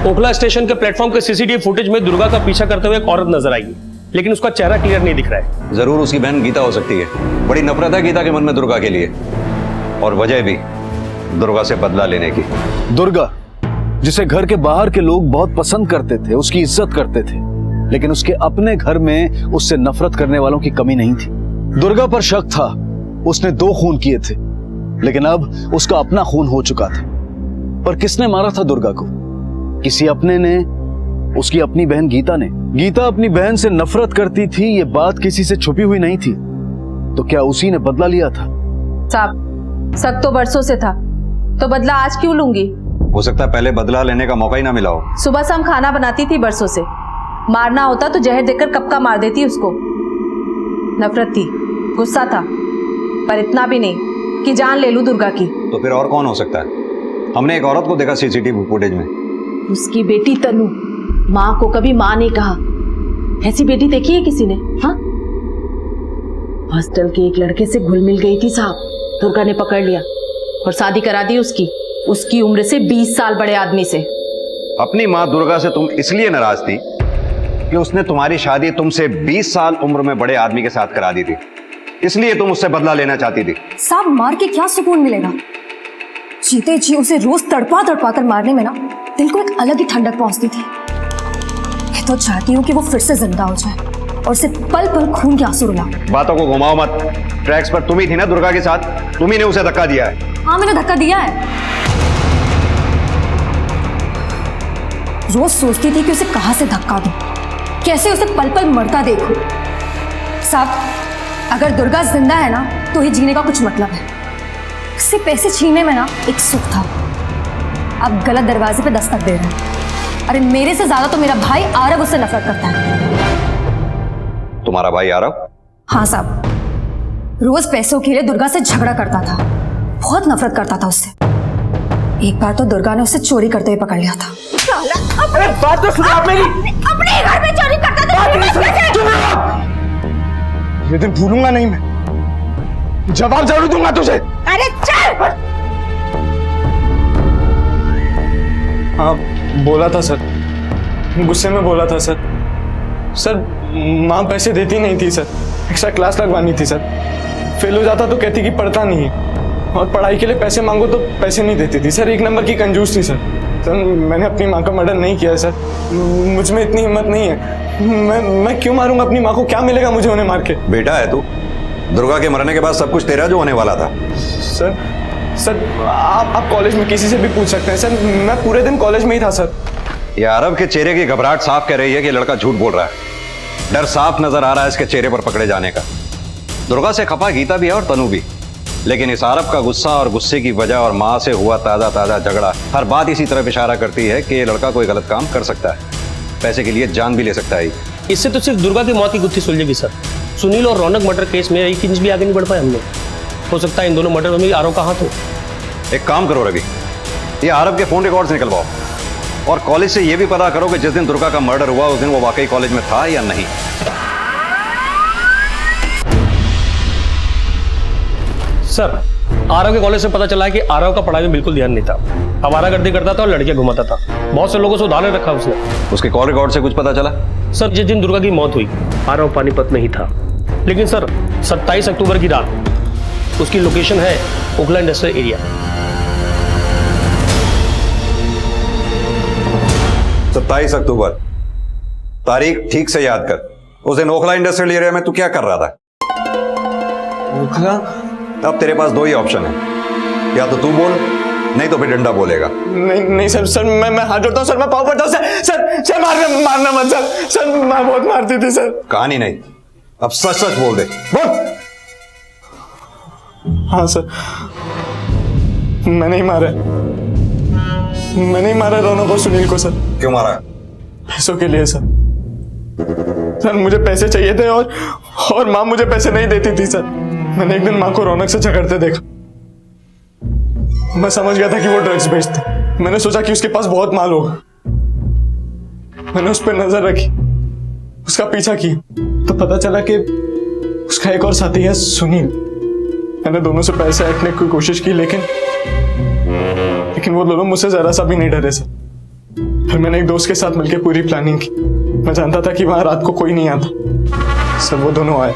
ओखला स्टेशन के प्लेटफॉर्म के सीसीटीवी फुटेज में दुर्गा का पीछा करते हुए एक औरत नजर आई, लेकिन उसका चेहरा क्लियर नहीं दिख रहा है। जरूर उसकी बहन गीता हो सकती है। बड़ी नफरत है गीता के मन में दुर्गा के लिए, और वजह भी दुर्गा से बदला लेने की। दुर्गा, जिसे घर के बाहर के लोग बहुत पसंद करते थे, उसकी इज्जत करते थे, लेकिन उसके अपने घर में उससे नफरत करने वालों की कमी नहीं थी। दुर्गा पर शक था, उसने 2 खून किए थे, लेकिन अब उसका अपना खून हो चुका था। पर किसने मारा था दुर्गा को? किसी अपने ने, उसकी अपनी बहन गीता ने। गीता अपनी बहन से नफरत करती थी, ये बात किसी से छुपी हुई नहीं थी। तो क्या उसी ने बदला लिया था? साहब, शक तो बरसों से था, तो बदला आज क्यों लूंगी? हो सकता है पहले बदला लेने का मौका ही ना मिला हो। सुबह शाम खाना बनाती थी बरसों से, मारना होता तो जहर देकर कब का मार देती उसको। नफरत थी, गुस्सा था, पर इतना भी नहीं कि जान ले लूं दुर्गा की। तो फिर और कौन हो सकता है? हमने एक औरत को देखा सीसीटीवी फुटेज में। उसकी बेटी तनु, माँ को कभी माँ नहीं कहा। ऐसी बेटी देखी है किसी ने? हाँ, हॉस्टल के एक लड़के से घुल मिल गई थी साहब, दुर्गा ने पकड़ लिया और शादी करा दी उसकी उम्र से 20 साल बड़े आदमी से। अपनी माँ दुर्गा से तुम इसलिए नाराज थी कि उसने तुम्हारी शादी तुमसे 20 साल उम्र में बड़े आदमी के साथ करा दी थी, इसलिए तुम उससे बदला लेना चाहती थी। साहब, मार के क्या सुकून मिलेगा? जीते जी उसे रोज तड़पा तड़पा कर मारने में ना दिल को एक अलग ही ठंडक पहुंचती थी। मैं तो चाहती हूँ कि वो फिर से जिंदा हो जाए और उसे पल पल खून के आंसू रुलाऊं। बातों को घुमाओ मत। ट्रैक्स पर तुम ही थी ना दुर्गा के साथ, तुम ही ने उसे धक्का दिया है। हाँ, मैंने धक्का दिया है। रोज सोचती थी कि उसे कहां से धक्का दूं, कैसे उसे पल पल मरता देखूं। साहब, अगर दुर्गा जिंदा है ना तो ही जीने का कुछ मतलब है। उससे पैसे छीनने में ना एक सुख था, अब गलत दरवाजे पे दस्तक दे रहे हैं। अरे मेरे से ज्यादा तो मेरा भाई आरव उससे नफरत करता है। तुम्हारा भाई आरव? हाँ साहब, रोज पैसों के लिए दुर्गा से झगड़ा करता था, बहुत नफरत करता था उससे। एक बार तो दुर्गा ने उसे चोरी करते हुए पकड़ लिया था। अरे बात तो सुनो आप मेरी। अपने घर में चोरी करता था। ये दिन भूलूंगा नहीं मैं, जवाब जरूर दूंगा तुझे। अरे चल। हाँ, बोला था सर, गुस्से में बोला था सर। सर, माँ पैसे देती नहीं थी सर, एक्स्ट्रा क्लास लगवानी थी सर। फेल हो जाता तो कहती कि पढ़ता नहीं है, और पढ़ाई के लिए पैसे मांगो तो पैसे नहीं देती थी सर। 1 नंबर की कंजूस थी सर। सर, मैंने अपनी माँ का मर्डर नहीं किया सर, मुझ में इतनी हिम्मत नहीं है। मैं क्यों मारूंगा अपनी माँ को? क्या मिलेगा मुझे उन्हें मार के? बेटा है तू, दुर्गा के मरने के बाद सब कुछ तेरा जो होने वाला था। सर, आप कॉलेज में किसी से भी पूछ सकते हैं सर, मैं पूरे दिन कॉलेज में ही था सर। ये आरव के चेहरे की घबराहट साफ कह रही है कि लड़का झूठ बोल रहा है। डर साफ नजर आ रहा है इसके चेहरे पर पकड़े जाने का। दुर्गा से खफा गीता भी है और तनु भी, लेकिन इस आरव का गुस्सा और गुस्से की वजह और माँ से हुआ ताजा झगड़ा, हर बात इसी तरफ इशारा करती है कि ये लड़का कोई गलत काम कर सकता है, पैसे के लिए जान भी ले सकता है। इससे तो सिर्फ दुर्गा की मौत की गुत्थी सुलझेगी सर। सुनील और रौनक मर्डर केस में 1 इंच भी आगे नहीं बढ़ पाए हम लोग। हो सकता है इन दोनों मर्डर में आरव का हाथ हो। एक काम करो रवि, ये आरव के फोन रिकॉर्ड्स निकलवाओ। और कॉलेज से यह भी पता करो कि जिस दिन दुर्गा का मर्डर हुआ उस दिन वो वाकई कॉलेज में था या नहीं। सर, आरव के कॉलेज से पता चला है कि आरव का पढ़ाई में बिल्कुल ध्यान नहीं था। आवारागर्दी करता था और लड़कियां घुमाता था। बहुत से लोगों से उधार रखा उसने। उसके कॉल रिकॉर्ड से कुछ पता चला? सर, जिस दिन दुर्गा की मौत हुई आरव पानीपत में ही था। लेकिन सर, 27 अक्टूबर की रात उसकी लोकेशन है ओखला इंडस्ट्रियल एरिया। 27 अक्टूबर, तारीख ठीक से याद कर। उस दिन ओखला इंडस्ट्रियल एरिया में तू क्या कर रहा था? ओखला? अब तेरे पास दो ही ऑप्शन है, या तो तू बोल, नहीं तो फिर डंडा बोलेगा। नहीं सर, सर मैं हाथ जोड़ता हूँ सर, मैं पाँव पड़ता हूँ सर मारना मत सर माँ बहुत मारती थी सर। कहानी नहीं, अब सच सच बोल दे, बोल। हाँ सर, मैंने ही मारा रौनक और सुनील को सर। क्यों मारा? पैसों के लिए सर मुझे पैसे चाहिए थे और माँ मुझे पैसे नहीं देती थी सर। मैंने एक दिन माँ को रौनक से झगड़ते देखा। मैं समझ गया था कि वो ड्रग्स बेचता। मैंने सोचा कि उसके पास बहुत माल होगा। मैंने उस पर नजर रखी, उसका पीछा किया, तो पता चला कि उसका एक और साथी है सुनील। मैंने दोनों से पैसे ऐंठने की कोशिश की, लेकिन वो दोनों मुझसे जरा सा भी नहीं डरे सर। फिर मैंने एक दोस्त के साथ मिलकर पूरी प्लानिंग की। मैं जानता था कि वहां रात को कोई नहीं आता सर। वो दोनों आए,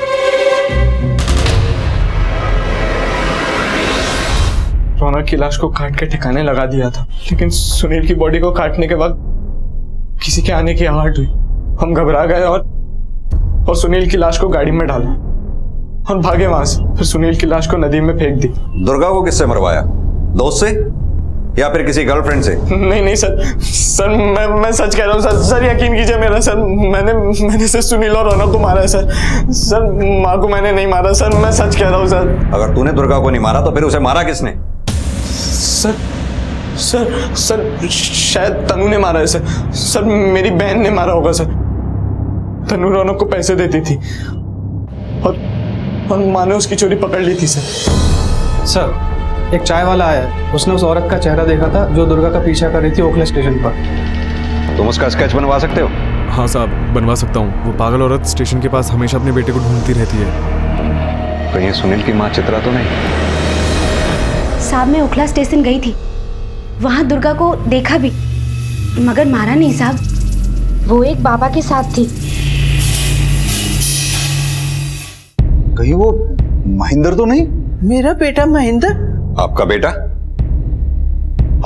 रौनक की लाश को काट के ठिकाने लगा दिया था, लेकिन सुनील की बॉडी को काटने के बाद किसी के आने की आहट हुई। हम घबरा गए और सुनील की लाश को गाड़ी में डाला और भागे वहां से। फिर सुनील की लाश को नदी में फेंक दी। दुर्गा को किससे मरवाया? दोस्त से या फिर किसी गर्लफ्रेंड से? नहीं सर मैं सच कह रहा हूँ सर यकीन कीजिए मेरा सर। मैंने सिर्फ सुनील और रौनक को मारा है सर माँ को मैंने नहीं मारा सर। मैं सच कह रहा हूँ सर। अगर तूने दुर्गा को नहीं मारा तो फिर उसे मारा किसने? सर शायद तनु ने मारा है सर। मेरी बहन ने मारा होगा सर। तनु रौनक को पैसे देती थी और माँ ने उसकी चोरी पकड़ ली थी सर, एक चाय वाला आया है, उसने उस औरत का चेहरा देखा था जो दुर्गा का पीछा कर रही थी ओखला स्टेशन पर। तुम उसका स्केच बनवा सकते हो? हाँ साहब, बनवा सकता हूँ। वो पागल औरत स्टेशन के पास हमेशा अपने बेटे को ढूंढती रहती है। कहीं सुनील की माँ चित्रा तो नहीं? साहब, मैं ओखला स्टेशन गई थी, वहां दुर्गा को देखा भी, मगर मारा नहीं साहब। वो एक बाबा के साथ थी। कहीं वो महेंद्र तो नहीं? मेरा बेटा महेंद्र? आपका बेटा?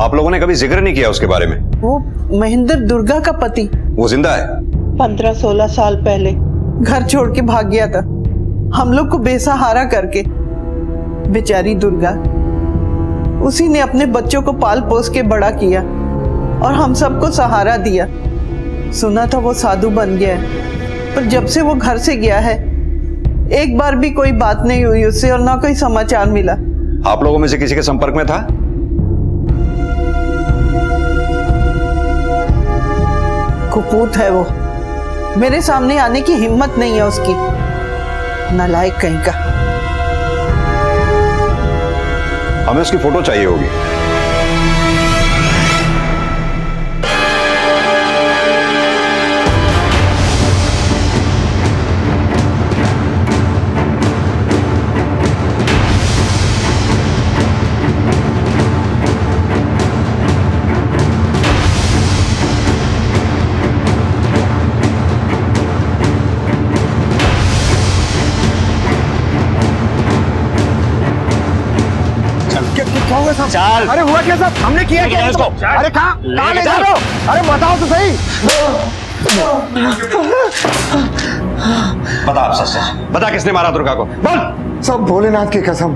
आप लोगों ने कभी जिक्र नहीं किया उसके बारे में? वो महेंद्र दुर्गा का पति। वो जिंदा है? 15-16 साल पहले घर छोड़ के भाग गया था, हम लोग को बेसहारा करके। बेचारी दुर्गा, उसी ने अपने बच्चों को पाल पोस के बड़ा किया और हम सबको सहारा दिया। सुना था वो साधु बन गया है, पर जब से वो घर से गया है एक बार भी कोई बात नहीं हुई उससे और ना कोई समाचार मिला। आप लोगों में से किसी के संपर्क में था? कुपूत है वो, मेरे सामने आने की हिम्मत नहीं है उसकी। नालायक कहीं का। हमें उसकी फोटो चाहिए होगी। चल। अरे हुआ क्या साहब? हमने किया क्या इसको? अरे कहाँ ले जा रहे हो? अरे बताओ तो सही। बता आप सच, बता किसने मारा दुर्गा को? बोल। सब भोलेनाथ की कसम,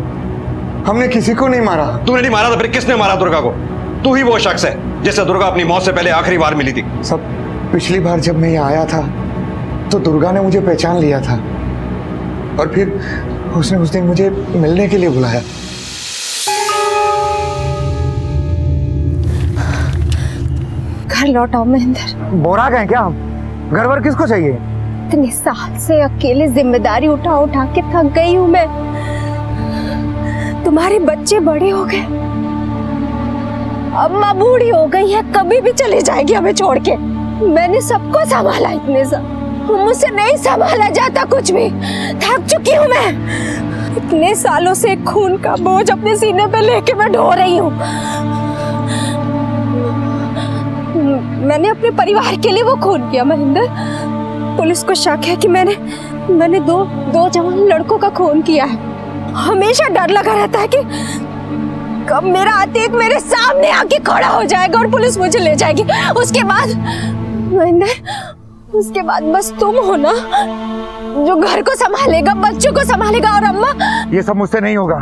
हमने किसी को नहीं मारा। तूने नहीं मारा तो फिर किसने मारा दुर्गा को? तू ही वो शख्स है जिससे दुर्गा अपनी मौत से पहले आखिरी बार मिली थी। सब पिछली बार जब मैं यहाँ आया था तो दुर्गा ने मुझे पहचान लिया था और फिर उसने उस दिन मुझे मिलने के लिए बुलाया। घर लौट आओ महेंद्र। बोरा गए क्या हम? घर वर किसको चाहिए? इतने साल से अकेले जिम्मेदारी उठा उठा के थक गई हूँ मैं। तुम्हारे बच्चे बड़े हो गए अम्मा बूढ़ी हो गई है, कभी भी चली जाएगी हमें छोड़ के। मैंने सबको संभाला इतने सा, मुझसे नहीं संभाला जाता कुछ भी। थक चुकी हूँ मैं, इतने सालों से खून का बोझ अपने सीने पे लेके मैं ढो रही हूँ। मैंने अपने परिवार के लिए वो खून किया महेंद्र। पुलिस को शक है कि मैंने दो जवान लड़कों का खून किया है। हमेशा डर लगा रहता है कि कब मेरा अतीत मेरे सामने आके खड़ा हो जाएगा और पुलिस मुझे ले जाएगी। उसके बाद महेंद्र, उसके बाद बस तुम हो ना जो घर को संभालेगा, बच्चों को संभालेगा। और अम्मा, ये सब मुझसे नहीं होगा,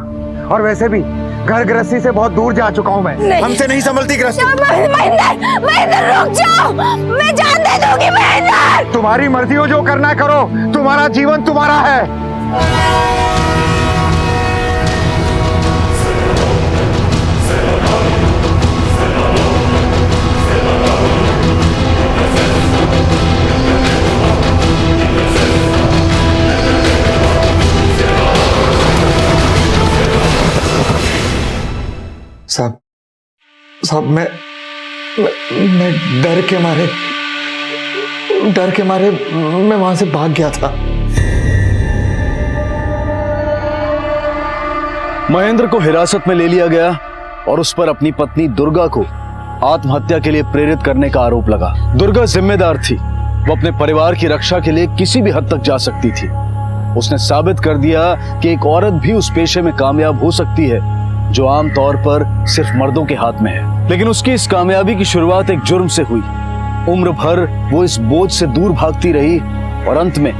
और वैसे भी घर गृहस्थी से बहुत दूर जा चुका हूँ मैं। हमसे नहीं संभलती गृहस्थी। महेंद्र रुक जाओ, मैं जान दे दूंगी महेंद्र। तुम्हारी मर्जी हो, जो करना है करो, तुम्हारा जीवन तुम्हारा है। साहब मैं डर के मारे मैं वहां से भाग गया था। महेंद्र को हिरासत में ले लिया गया और उस पर अपनी पत्नी दुर्गा को आत्महत्या के लिए प्रेरित करने का आरोप लगा। दुर्गा जिम्मेदार थी, वो अपने परिवार की रक्षा के लिए किसी भी हद तक जा सकती थी। उसने साबित कर दिया कि एक औरत भी उस पेशे में कामयाब हो सकती है जो आमतौर पर सिर्फ मर्दों के हाथ में है। लेकिन उसकी इस कामयाबी की शुरुआत एक जुर्म से हुई। उम्र भर वो इस बोझ से दूर भागती रही और अंत में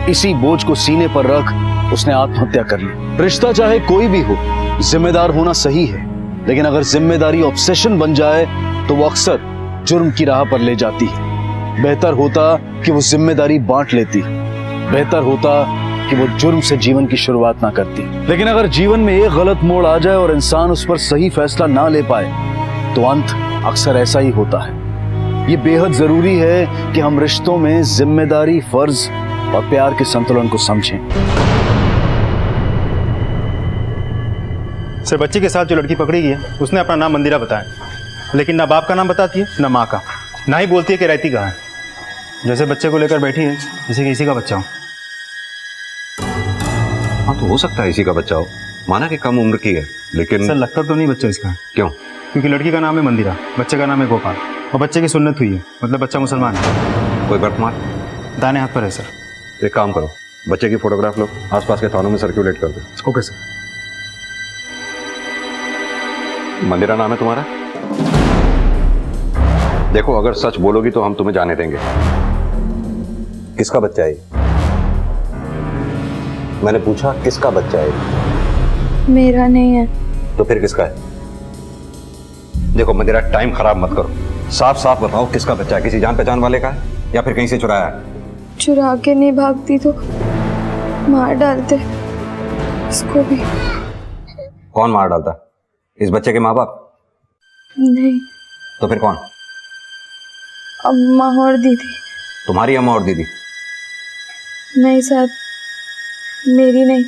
इसी बोझ को सीने पर रख उसने आत्महत्या कर ली। रिश्ता चाहे कोई भी हो, जिम्मेदार होना सही है, लेकिन अगर जिम्मेदारी ऑब्सेशन बन जाए तो वो अक्सर जुर्म की राह पर ले जाती है। बेहतर होता कि वो जिम्मेदारी बांट लेती, बेहतर होता कि वो जुर्म से जीवन की शुरुआत ना करती। लेकिन अगर जीवन में एक गलत मोड़ आ जाए और इंसान उस पर सही फैसला ना ले पाए तो अंत अक्सर ऐसा ही होता है। ये बेहद जरूरी है कि हम रिश्तों में जिम्मेदारी, फर्ज और प्यार के संतुलन को समझें। सर, बच्चे के साथ जो लड़की पकड़ी गई है उसने अपना नाम मंदिरा बताया, लेकिन ना बाप का नाम बताती है ना माँ का, ना ही बोलती है कि रहती कहाँ है। जैसे बच्चे को लेकर बैठी है जैसे कि इसी का बच्चा हो। हाँ, तो हो सकता है इसी का बच्चा हो, माना कि कम उम्र की है, लेकिन सर लगता तो नहीं बच्चा इसका। क्यों? क्योंकि लड़की का नाम है मंदिरा, बच्चे का नाम है गोपाल, और बच्चे की सुन्नत हुई है, मतलब बच्चा मुसलमान है। कोई बर्तमान दाने हाथ पर है सर। एक काम करो, बच्चे की फोटोग्राफ लो, आसपास के थानों में सर्कुलेट कर दो। Okay sir. मंदिरा नाम है तुम्हारा? देखो, अगर सच बोलोगी तो हम तुम्हें जाने देंगे। किसका बच्चा है? मैंने पूछा किसका बच्चा है? मेरा नहीं है। तो फिर किसका है? देखो मंदिरा, टाइम खराब मत करो, साफ साफ बताओ किसका बच्चा है। किसी जान पहचान वाले का है या फिर कहीं से चुराया है? चुरा के नहीं भागती तो मार डालते इसको भी। कौन मार डालता? इस बच्चे के माँ बाप? नहीं। तो फिर कौन? अम्मा और दीदी। तुम्हारी अम्मा और दीदी? नहीं साहब, मेरी नहीं,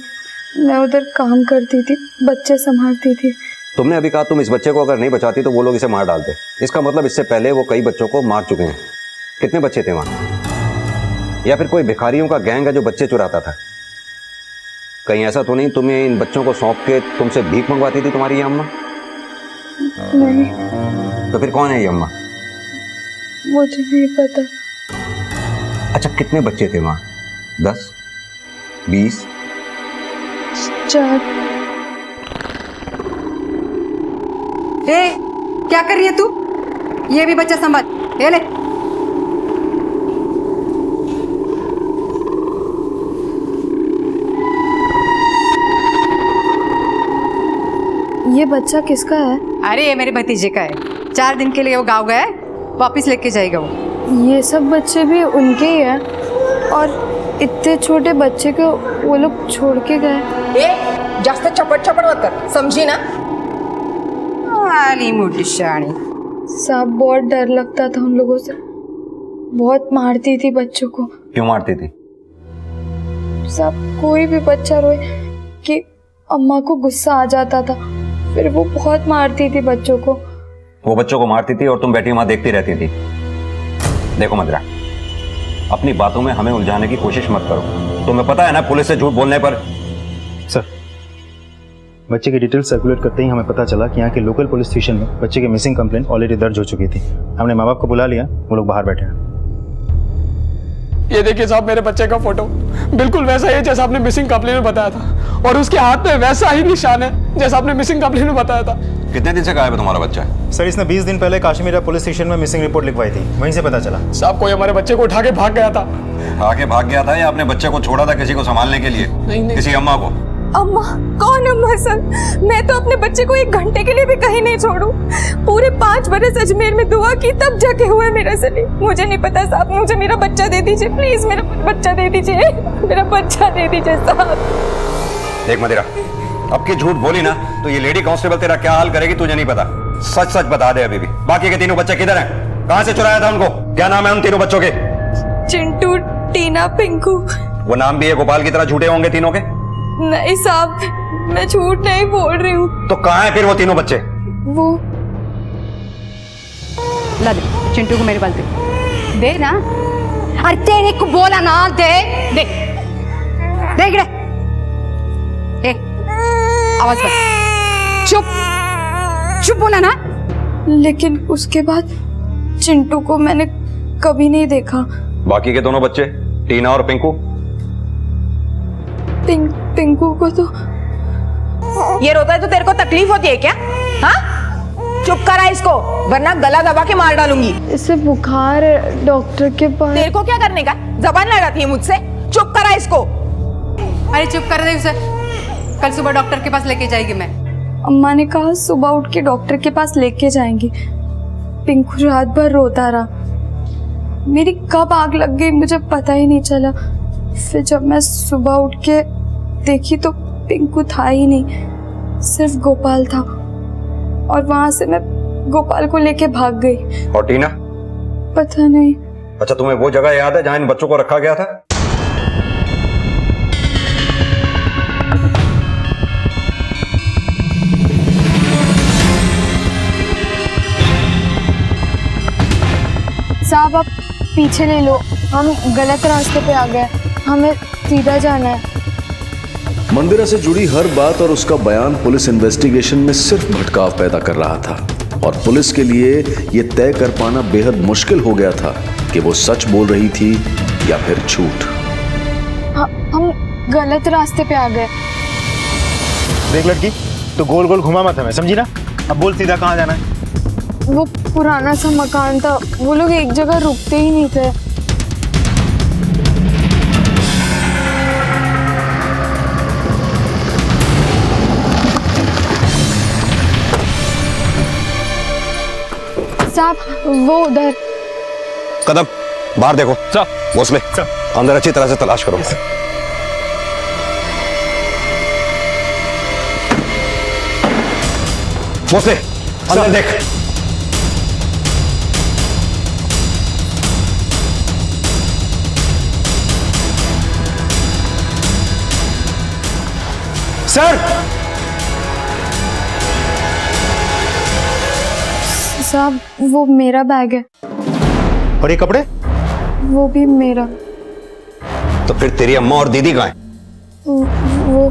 मैं उधर काम करती थी, बच्चे संभालती थी। तुमने अभी कहा तुम इस बच्चे को अगर नहीं बचाती तो वो लोग इसे मार डालते। इसका मतलब इससे पहले वो कई बच्चों को मार चुके हैं। कितने बच्चे थे वहां? या फिर कोई भिखारियों का गैंग है जो बच्चे चुराता था? कहीं ऐसा तो नहीं तुम्हें इन बच्चों को सौंप के तुमसे भीख मंगवाती थी तुम्हारी ये अम्मा? नहीं। तो फिर कौन है ये अम्मा? मुझे नहीं पता। अच्छा, कितने बच्चे थे वहां? 10, 20? 4। क्या कर रही है तू? ये भी बच्चा संभाल, ये ले। ये बच्चा किसका है? अरे ये मेरे भतीजे का है। 4 दिन के लिए वो गाँव गया है, वापिस लेके जाएगा वो। ये सब बच्चे भी उनके ही हैं और इतने छोटे बच्चे को वो लोग छोड़ के गए। जास्त चपट चपट मत कर, समझी ना? आली मोटी शानी। साहब, बहुत डर लगता था उन लोगों से, बहुत मारती थी बच्चों को। क्यों मारती थी? साहब, कोई भी बच्चा रोए कि अम्मा को गुस्सा आ जाता था, फिर वो बहुत मारती थी बच्चों को। वो बच्चों को मारती थी और तुम बैठी वहां देखती रहती थी। देखो मंदिरा, अपनी बातों में हमें उलझाने की कोशिश मत करो। तुम्हें पता है ना पुलिस से झूठ बोलने पर। सर, बच्चे की डिटेल सर्कुलेट करते ही हमें पता चला कि यहाँ के लोकल पुलिस स्टेशन में बच्चे की मिसिंग कंप्लेंट ऑलरेडी दर्ज हो चुकी थी। हमने माँ बाप को बुला लिया, वो लोग बाहर बैठे हैं। ये देखिए साहब, मेरे बच्चे का फोटो बिल्कुल वैसा ही है जैसा आपने मिसिंग कंप्लेंट में बताया था, और उसके हाथ में वैसा ही निशान है जैसा आपने मिसिंग कंप्लेंट में बताया था। कितने दिन से गायब है तुम्हारा बच्चा? सर, इसने 20 दिन पहले काश्मीरा पुलिस स्टेशन में मिसिंग रिपोर्ट लिखवाई थी, वहीं से पता चला। साहब, कोई हमारे बच्चे को उठा के भाग गया था। आगे भाग गया था या अपने बच्चे को छोड़ा था किसी को संभालने के लिए? नहीं। किसी अम्मा को? अम्मा? कौन अम्मा सर? मैं तो अपने बच्चे को 1 घंटे के लिए भी कहीं नहीं छोड़ू। पूरे 5 बरस अजमेर में दुआ की तब जाके हुआ मेरा सलीम। मुझे नहीं पता साहब, मुझे मेरा बच्चा दे दीजिए प्लीज, मेरा बच्चा दे दीजिए, मेरा बच्चा दे दीजिए साहब। देख मदिरा, अब की झूठ बोली ना तो ये लेडी कांस्टेबल तेरा क्या हाल करेगी तुझे नहीं पता। सच सच बता दे अभी भी, बाकी के तीनों बच्चे किधर हैं? कहां से चुराया था उनको? क्या नाम है उन तीनों बच्चों के? चिंटू, टीना, पिंकू। वो नाम भी है गोपाल की तरह झूठे होंगे तीनों के? नहीं साहब, मैं झूठ नहीं बोल रही हूँ। तो कहां है फिर वो तीनों बच्चे? वो ला दे चिंटू को मेरे पास दे ना। अरे तेरे को बोला ना, दे दे देख रे। आवाज कर, चुप बोला ना। लेकिन उसके बाद चिंटू को मैंने कभी नहीं देखा। बाकी के दोनों बच्चे, टीना और पिंकू? पिंकू को तो ये रोता है तो तेरे को तकलीफ होती है क्या? हाँ, चुप करा इसको वरना गला दबा के मार डालूंगी। इसे बुखार है, डॉक्टर के पास। तेरे को क्या करने का? जबान लड़ाती है मुझसे? चुप करा इसको। अरे चुप कर दे उसे, कल सुबह डॉक्टर के पास लेके जाएगी मैं। अम्मा ने कहा सुबह उठ के डॉक्टर के पास लेके जाएंगी। पिंकू रात भर रोता रहा। मेरी कब आग लग गई मुझे पता ही नहीं चला। फिर जब मैं सुबह उठ के देखी तो पिंकू था ही नहीं, सिर्फ गोपाल था, और वहां से मैं गोपाल को लेके भाग गई। और टीना? पता नहीं। अच्छा, तुम्हें वो जगह याद है जहां इन बच्चों को रखा गया था? साहब आप पीछे ले लो, हम गलत रास्ते पे आ गए, हमें सीधा जाना है। मंदिरा से जुड़ी हर बात और उसका बयान पुलिस इन्वेस्टिगेशन में सिर्फ भटकाव पैदा कर रहा था, और पुलिस के लिए यह तय कर पाना बेहद मुश्किल हो गया था कि वो सच बोल रही थी या फिर झूठ। हम गलत रास्ते पे आ गए। देख लड़की, तो गोल गोल घुमा मत हमें, समझी ना? अब बोल सीधा कहाँ जाना है? वो पुराना सा मकान था, वो लोग एक जगह रुकते ही नहीं थे। साहब वो उधर। कदम बाहर देखो। भोसले, अंदर अच्छी तरह से तलाश करो। भोसले, अंदर देख। सर! साहब वो मेरा बैग है। और ये कपड़े? वो भी मेरा। तो फिर तेरी अम्मा और दीदी कहाँ हैं? वो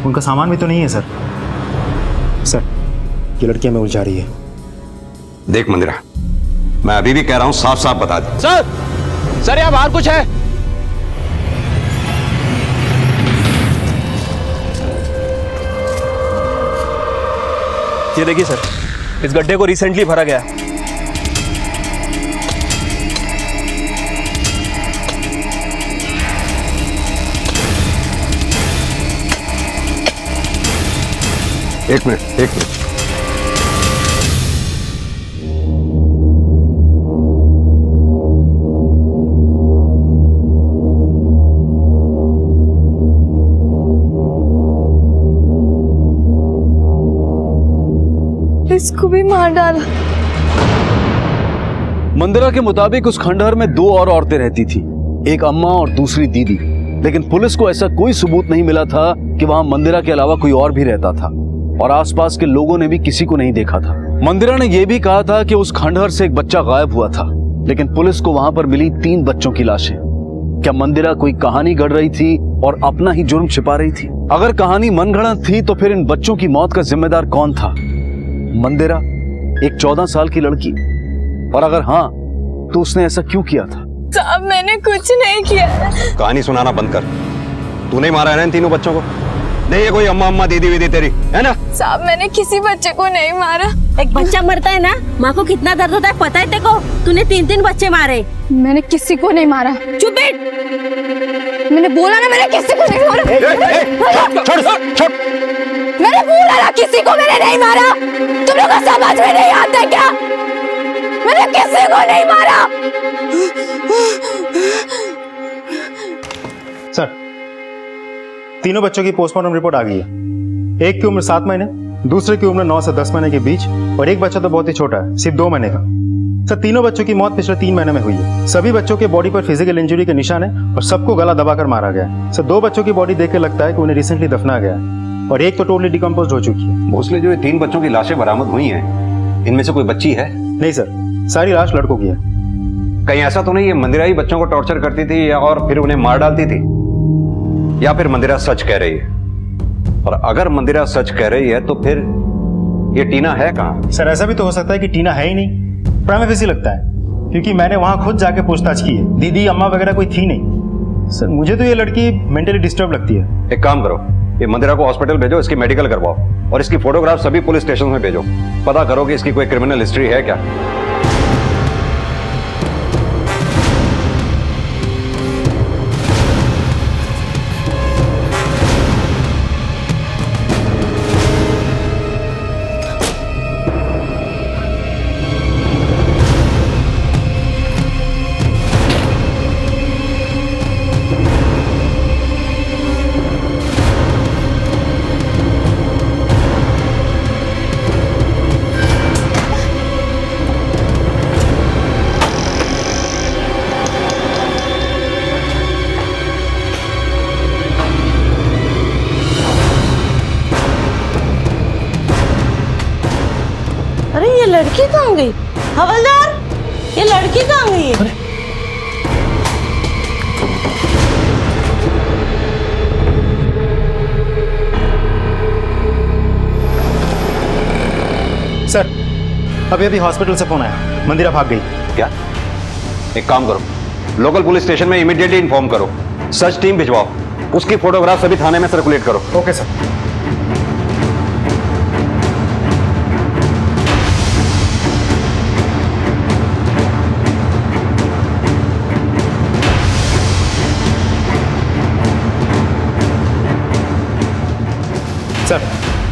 उनका सामान भी तो नहीं है सर। सर, ये लड़की हमें उलझा रही है। देख मंदिरा, मैं अभी भी कह रहा हूं, साफ साफ बता दे। सर यहाँ बाहर कुछ है। ये देखिए सर, इस गड्ढे को रिसेंटली भरा गया है। एक मिनट। इसको भी मार डाला। मंदिरा के मुताबिक उस खंडहर में 2 और औरतें रहती थी, एक अम्मा और दूसरी दीदी, लेकिन पुलिस को ऐसा कोई सबूत नहीं मिला था कि वहां मंदिरा के अलावा कोई और भी रहता था। और आसपास के लोगों ने भी किसी को नहीं देखा था। मंदिरा ने यह भी कहा था कि उस खंडहर से एक बच्चा गायब हुआ था, लेकिन पुलिस को वहां पर मिली 3 बच्चों की लाशें। क्या मंदिरा कोई कहानी गढ़ रही थी और अपना ही जुर्म छिपा रही थी? अगर कहानी मनगढ़ंत थी तो फिर इन बच्चों की मौत का जिम्मेदार कौन था? मंदिरा, एक 14 साल की लड़की? और अगर हाँ, तो उसने ऐसा क्यों किया था? साहब मैंने कुछ नहीं किया। कहानी सुनाना बंद कर। तूने मारा है ना इन तीनों बच्चों को? नहीं, ये कोई अम्मा अम्मा दीदी वीदी तेरी है ना? साहब मैंने किसी बच्चे को नहीं मारा। एक बच्चा मरता है ना, माँ को कितना दर्द होता है पता है तेरे को? तूने 3 बच्चे मारे। मैंने किसी को नहीं मारा। चुप बैठ। मैंने बोला ना मैंने किसी को नहीं मारा। छोड़। मैंने बोला ना किसी को मैंने नहीं मारा। तुम लोग को समझ में नहीं आता क्या? मैंने किसी को नहीं मारा। सर, तीनों बच्चों की पोस्टमार्टम रिपोर्ट आ गई है। एक की उम्र 7 महीने, दूसरे की उम्र 9 से 10 महीने के बीच, और एक बच्चा तो बहुत ही छोटा है, सिर्फ 2 महीने का। सर, तीनों बच्चों की मौत पिछले 3 महीने में हुई है। सभी बच्चों के बॉडी पर फिजिकल इंजरी के निशान है और सबको गला दबाकर मारा गया है। सर, 2 बच्चों की बॉडी देख के लगता है कि उन्हें रिसेंटली दफना गया है और एक तो टोटली डिकम्पोज हो चुकी है। भोसले, जो ये 3 बच्चों की लाशें बरामद हुई हैं, इनमें से कोई बच्ची है? नहीं सर, सारी लाश लड़कों की है। कहीं ऐसा तो नहीं ये मंदिरा ही बच्चों को टॉर्चर करती थी या और फिर उन्हें मार डालती थी? या फिर मंदिरा सच कह रही है? और अगर मंदिरा सच कह रही है तो फिर ये टीना है कहाँ? सर, ऐसा भी तो हो सकता है कि टीना है ही नहीं। प्राइमा फेसी लगता है, क्योंकि मैंने वहां खुद जाके पूछताछ की है। दीदी अम्मा वगैरह कोई थी नहीं। सर, मुझे तो ये लड़की मेंटली डिस्टर्ब लगती है। एक काम करो, ये मंदिरा को हॉस्पिटल भेजो, इसकी मेडिकल करवाओ और इसकी फोटोग्राफ सभी पुलिस स्टेशन में भेजो। पता करो कि इसकी कोई क्रिमिनल हिस्ट्री है क्या। अरे ये लड़की कहाँ गई? हवलदार, ये लड़की कहाँ गई है? सर, अभी हॉस्पिटल से फोन आया, मंदिरा भाग गई। क्या? एक काम करो, लोकल पुलिस स्टेशन में इमीडिएटली इन्फॉर्म करो, सर्च टीम भिजवाओ, उसकी फोटोग्राफ सभी थाने में सर्कुलेट करो। Okay sir. सर,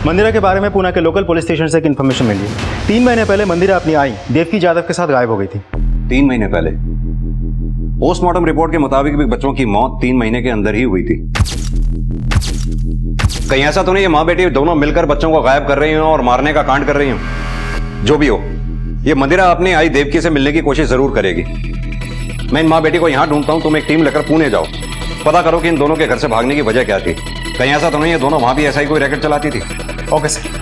मंदिरा के बारे में पुणे के लोकल पुलिस स्टेशन से एक इन्फॉर्मेशन मिली है। 3 महीने पहले मंदिरा अपनी आई देवकी यादव के साथ गायब हो गई थी। 3 महीने पहले? पोस्टमार्टम रिपोर्ट के मुताबिक भी बच्चों की मौत 3 महीने के अंदर ही हुई थी। कहीं ऐसा तो नहीं ये माँ बेटी दोनों मिलकर बच्चों को गायब कर रही हो और मारने का कांड कर रही हो? जो भी हो, ये मंदिरा अपनी आई देवकी से मिलने की कोशिश जरूर करेगी। मैं इन माँ बेटी को यहां ढूंढता हूं, तुम एक टीम लेकर पुणे जाओ, पता करो कि इन दोनों के घर से भागने की वजह क्या थी। कहीं ऐसा तो नहीं ये दोनों वहां भी ऐसा ही कोई रैकेट चलाती थी? Okay sir.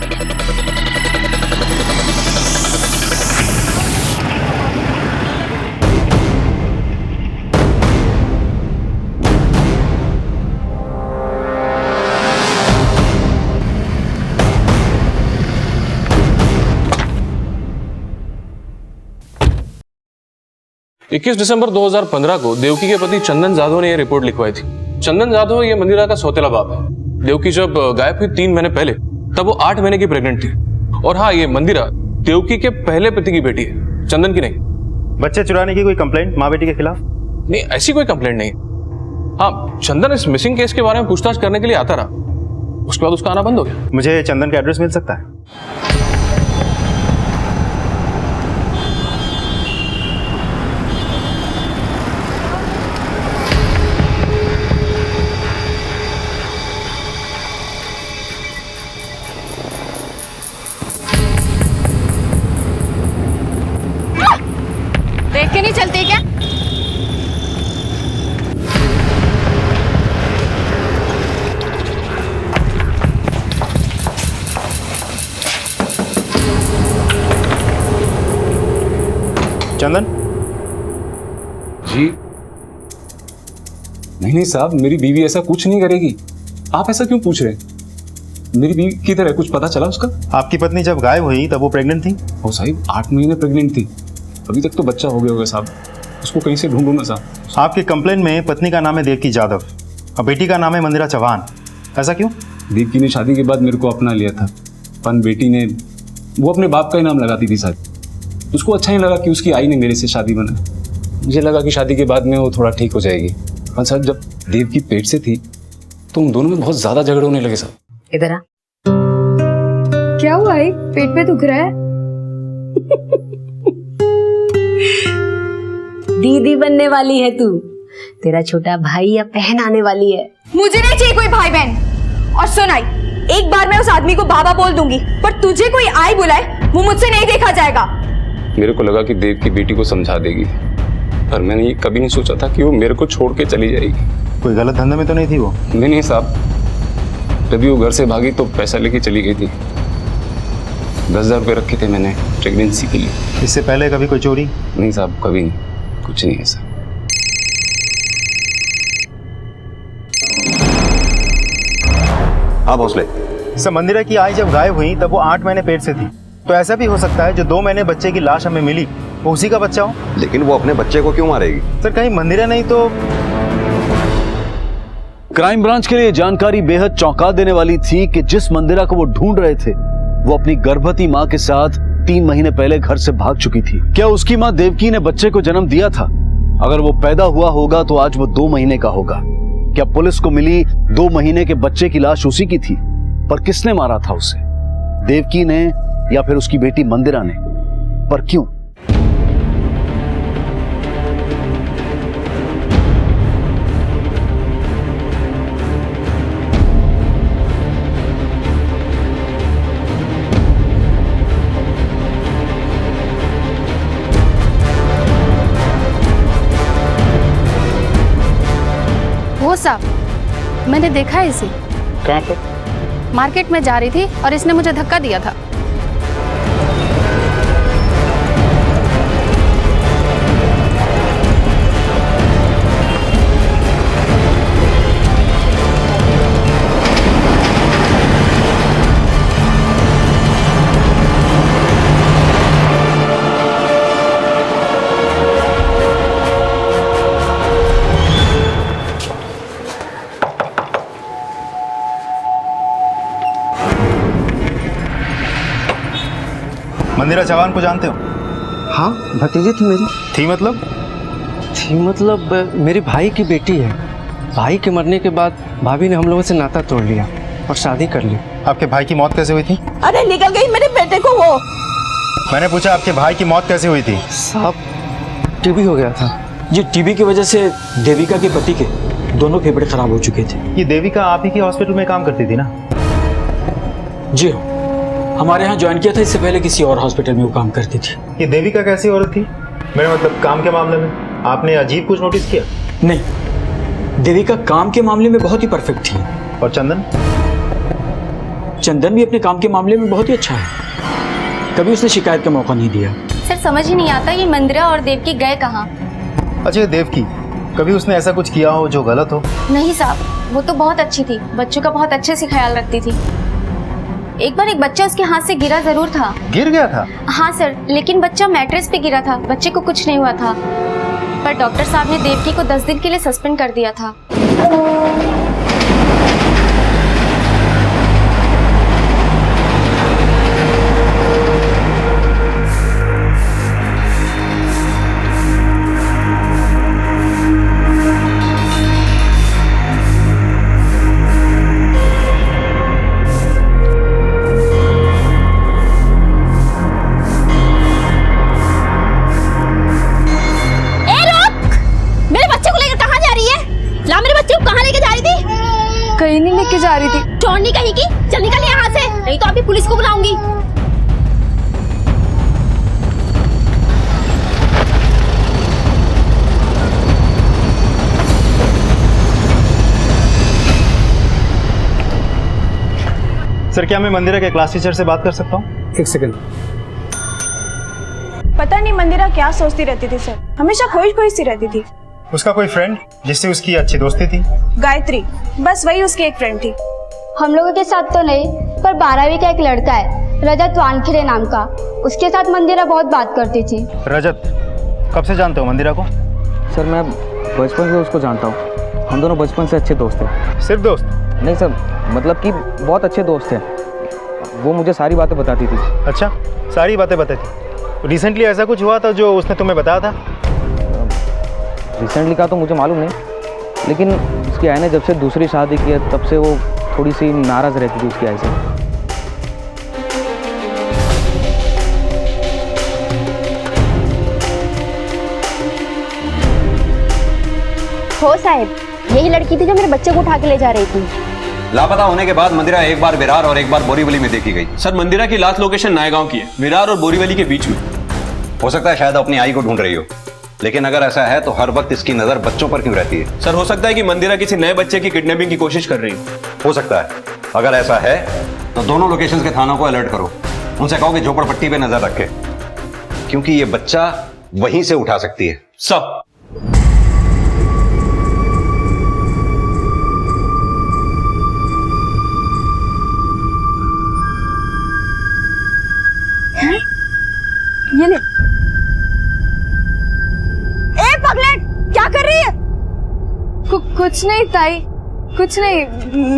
इक्कीस दिसंबर 2015 को देवकी के पति चंदन जाधव ने यह रिपोर्ट लिखवाई थी। चंदन जाधव ये मंदिरा का सौतेला बाप है। देवकी जब गायब हुई 3 महीने पहले, तब वो 8 महीने की प्रेग्नेंट थी। और हाँ, ये मंदिरा देवकी के पहले पति की बेटी है, चंदन की नहीं। बच्चे चुराने की कोई कंप्लेंट माँ बेटी के खिलाफ? नहीं, ऐसी कोई कंप्लेंट नहीं। हाँ, चंदन इस मिसिंग केस के बारे में पूछताछ करने के लिए आता रहा, उसके बाद उसका आना बंद हो गया। मुझे चंदन का एड्रेस मिल सकता है? देख के नहीं चलते क्या? चंदन जी नहीं साहब, मेरी बीवी ऐसा कुछ नहीं करेगी। आप ऐसा क्यों पूछ रहे हैं? मेरी बीवी किधर है, कुछ पता चला उसका? आपकी पत्नी जब गायब हुई तब वो प्रेग्नेंट थी? ओ साहिब 8 महीने प्रेग्नेंट थी, अभी तक तो बच्चा हो गया होगा साहब। उसको कहीं से ढूंढूं मैं साहब। आपके कंप्लेंट में पत्नी का नाम है देवकी जाधव और बेटी का नाम है मंदिरा चौहान, ऐसा क्यों? देवकी ने शादी के बाद मेरे को अपना लिया था, पर बेटी ने वो अपने बाप का ही नाम लगाती थी शायद। उसको अच्छा ही लगा कि उसकी आई ने मेरे से शादी बनाई। मुझे लगा कि शादी के बाद में वो थोड़ा ठीक हो जाएगी, पर सर जब देवकी पेट से थी तो उन दोनों में बहुत ज्यादा झगड़े होने लगे साहब। इधर आ। क्या हुआ है? पेट में दुख रहा है? दीदी बनने वाली है तू, तेरा छोटा भाई या बहन आने वाली है। मुझे नहीं चाहिए कोई भाई बहन। और सुनाई, एक बार मैं उस आदमी को बाबा बोल दूंगी, पर तुझे कोई आई बुलाए वो मुझसे नहीं देखा जाएगा। मेरे को लगा कि देव की बेटी को समझा देगी, पर मैंने ये कभी नहीं सोचा था कि वो मेरे को छोड़ के चली जाएगी। कोई गलत धंधे में तो नहीं थी वो? नहीं साहब, जब वो घर से भागी तो पैसा लेके चली गई थी। 10,000 रुपये रखे थे मैंने प्रेगनेंसी के लिए। इससे पहले कभी कोई चोरी? नहीं साहब, कभी नहीं, कुछ नहीं है सर। हाँ भोसले। सर मंदिरा की आई जब गायब हुई तब वो 8 महीने पेट से थी, तो ऐसा भी हो सकता है जो 2 महीने बच्चे की लाश हमें मिली वो उसी का बच्चा हो। लेकिन वो अपने बच्चे को क्यों मारेगी? सर कहीं मंदिरा नहीं तो? क्राइम ब्रांच के लिए जानकारी बेहद चौंका देने वाली थी कि जिस मंदिरा को वो ढूंढ रहे थे वो अपनी गर्भवती मां के साथ 3 महीने पहले घर से भाग चुकी थी। क्या उसकी मां देवकी ने बच्चे को जन्म दिया था? अगर वो पैदा हुआ होगा तो आज वो 2 महीने का होगा। क्या पुलिस को मिली 2 महीने के बच्चे की लाश उसी की थी? पर किसने मारा था उसे? देवकी ने या फिर उसकी बेटी मंदिरा ने? पर क्यों? वो साहब, मैंने देखा है इसे। कहाँ पर? मार्केट में जा रही थी और इसने मुझे धक्का दिया था। मंदिरा चौहान को जानते हो? हाँ, भतीजी थी मेरी। थी मतलब? थी मतलब मेरे भाई की बेटी है। भाई के मरने के बाद भाभी ने हम लोगों से नाता तोड़ लिया और शादी कर ली। आपके भाई की मौत कैसे हुई थी? अरे निकल गई मेरे बेटे को वो। मैंने पूछा आपके भाई की मौत कैसे हुई थी? साहब टीबी हो गया था। ये टीबी की वजह से देविका के पति के दोनों फेफड़े खराब हो चुके थे। ये देविका आप ही के हॉस्पिटल में काम करती थी ना? जी हाँ, हमारे यहाँ ज्वाइन किया था, इससे पहले किसी और हॉस्पिटल में वो काम करती थी। ये देविका कैसी औरत थी? मेरा मतलब काम के मामले में आपने अजीब कुछ नोटिस किया? नहीं, देविका काम के मामले में बहुत ही परफेक्ट थी। और चंदन? चंदन भी अपने काम के मामले में बहुत ही अच्छा है, कभी उसने शिकायत का मौका नहीं दिया। सर समझ ही नहीं आता ये मंदिरा और देवकी गए कहाँ? अच्छा देवकी, कभी उसने ऐसा कुछ किया हो जो गलत हो? नहीं साहब, वो तो बहुत अच्छी थी, बच्चों का बहुत अच्छे से ख्याल रखती थी। एक बार एक बच्चा उसके हाथ से गिरा जरूर था। गिर गया था? हाँ सर, लेकिन बच्चा मैट्रेस पे गिरा था, बच्चे को कुछ नहीं हुआ था। पर डॉक्टर साहब ने देवकी को 10 दिन के लिए सस्पेंड कर दिया था। कहीं नहीं लेके जा रही थी। चोरनी कहीं की? चल निकल यहाँ से, नहीं तो अभी पुलिस को बुलाऊंगी। सर क्या मैं मंदिरा के क्लास टीचर से बात कर सकता हूँ? एक सेकंड। पता नहीं मंदिरा क्या सोचती रहती थी सर, हमेशा खोज खोज सी रहती थी। उसका कोई फ्रेंड जिससे उसकी अच्छी दोस्ती थी? गायत्री, बस वही उसकी एक फ्रेंड थी। हम लोगों के साथ तो नहीं, पर 12वीं का एक लड़का है रजत वानखेड़े नाम का, उसके साथ मंदिरा बहुत बात करती थी। रजत, कब से जानते हो मंदिरा को? सर मैं बचपन से उसको जानता हूँ, हम दोनों बचपन से अच्छे दोस्त हैं। सिर्फ दोस्त? नहीं सर, मतलब कि बहुत अच्छे दोस्त हैं। वो मुझे सारी बातें बताती थी। अच्छा, सारी बातें बताती। रिसेंटली ऐसा कुछ हुआ था जो उसने तुम्हें बताया था? रिसेंटली का तो मुझे मालूम नहीं, लेकिन उसकी आई ने जब से दूसरी शादी की है तब से वो थोड़ी सी नाराज़ रहती थी उसकी आई से। हो साहब, यही लड़की थी जो मेरे बच्चे को उठा के ले जा रही थी। लापता होने के बाद मंदिरा एक बार विरार और एक बार बोरीवली में देखी गई। सर मंदिरा की लास्ट लोकेशन नायगांव की है, विरार और बोरीवली के बीच में। हो सकता है शायद अपनी आई को ढूंढ रही हो, लेकिन अगर ऐसा है तो हर वक्त इसकी नजर बच्चों पर क्यों रहती है? सर हो सकता है कि मंदिरा किसी नए बच्चे की किडनैपिंग की कोशिश कर रही हो सकता है। अगर ऐसा है तो दोनों लोकेशंस के थानों को अलर्ट करो, उनसे कहो कि झोपड़पट्टी पे नजर रखे, क्योंकि ये बच्चा वहीं से उठा सकती है। सब ये ले। ए पगलेट, क्या कर रही है? कुछ नहीं ताई, कुछ नहीं,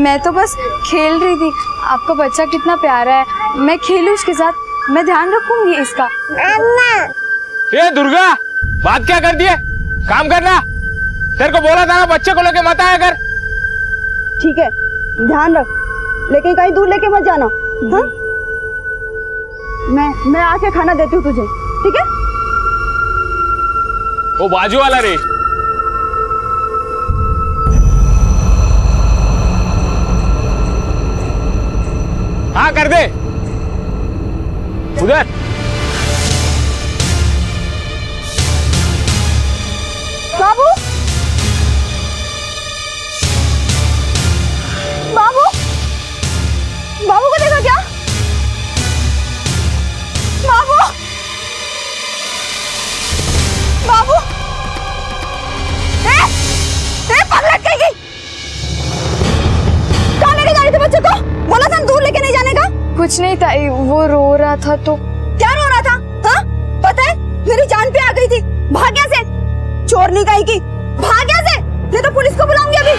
मैं तो बस खेल रही थी। आपका बच्चा कितना प्यारा है, मैं खेलूं उसके साथ, मैं ध्यान रखूंगी इसका। ये दुर्गा, बात क्या कर दी है? काम करना। तेरे को बोला था ना बच्चे को लेके मत आया कर। ठीक है, ध्यान रख, लेकिन कहीं दूर लेके मत जाना। हाँ? मैं आके खाना देती हूँ तुझे, ठीक है? वो बाजू वाला रे। हाँ कर दे उधर। बाबू, बाबू, बाबू को देखा क्या? बाबू, बाबू, पगलट कहीं गई? कहाँ लेके जा रही थी बच्चे को? बोला था दूर लेके नहीं जाने का। कुछ नहीं ताई, वो रो रहा था तो। क्या रो रहा था? हाँ? पता है मेरी जान पे आ गई थी। भाग यहाँ से, चोरनी कहीं की, भाग यहाँ से, नहीं तो पुलिस को बुलाऊंगी अभी।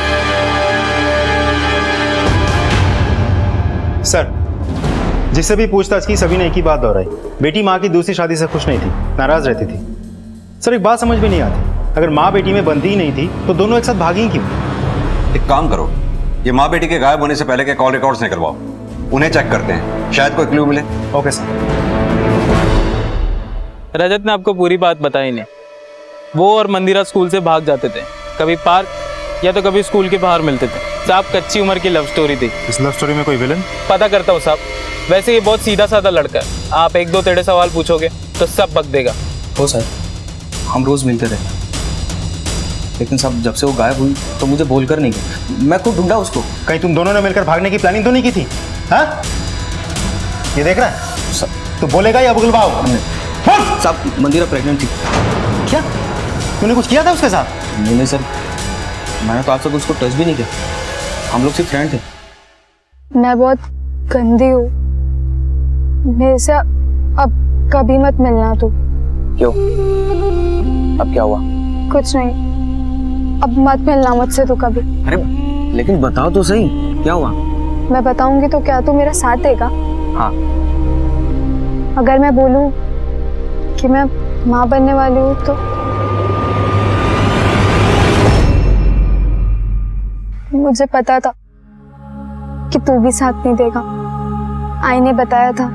सर, जिससे भी पूछताछ की सभी ने एक ही बात दोहराई, बेटी माँ की दूसरी शादी से खुश नहीं थी, नाराज रहती थी। सर एक बात समझ में नहीं आती, अगर माँ बेटी में बनती ही नहीं थी तो दोनों एक साथ भागी क्यों? एक काम करो, ये माँ बेटी के गायब होने से पहले के कॉल रिकॉर्ड्स निकलवाओ, उन्हें चेक करते हैं, शायद कोई क्लू मिले। Okay sir. रजत ने आपको पूरी बात बताई नहीं। वो और मंदिरा स्कूल से भाग जाते थे, कभी पार्क या तो कभी स्कूल के बाहर मिलते थे। साहब कच्ची उम्र की लव स्टोरी थी। इस लव स्टोरी में कोई विलन? पता करता हूँ साहब, वैसे ये बहुत सीधा साधा लड़का है, आप एक दो टेढ़े सवाल पूछोगे तो सब बक देगा। हो सर, हम रोज मिलते थे, लेकिन साहब जब से वो गायब हुई तो मुझे बोलकर नहीं गई, मैं खुद ढूंढा उसको। कहीं तुम दोनों ने मिलकर भागने की प्लानिंग तो नहीं की थी? हाँ? ये देख रहा है तो बोलेगा या बुगलवाओ? साहब मंदिरा प्रेग्नेंट थी। क्या तूने कुछ किया था उसके साथ? नहीं सर, मैंने तो आज तक उसको टच भी नहीं किया, हम लोग सिर्फ फ्रेंड थे। मैं बहुत गंदी हूँ, मेरे से अब कभी मत मिलना तू। क्यों? अब क्या हुआ? कुछ नहीं, अब मत मिलना मुझसे तू कभी। अरे लेकिन बताओ तो सही, क्या हुआ? मैं बताऊंगी तो क्या तू मेरा साथ देगा? हाँ। अगर मैं बोलूं कि मैं माँ बनने वाली हूँ तो? मुझे पता था कि तू भी साथ नहीं देगा, आई ने बताया था।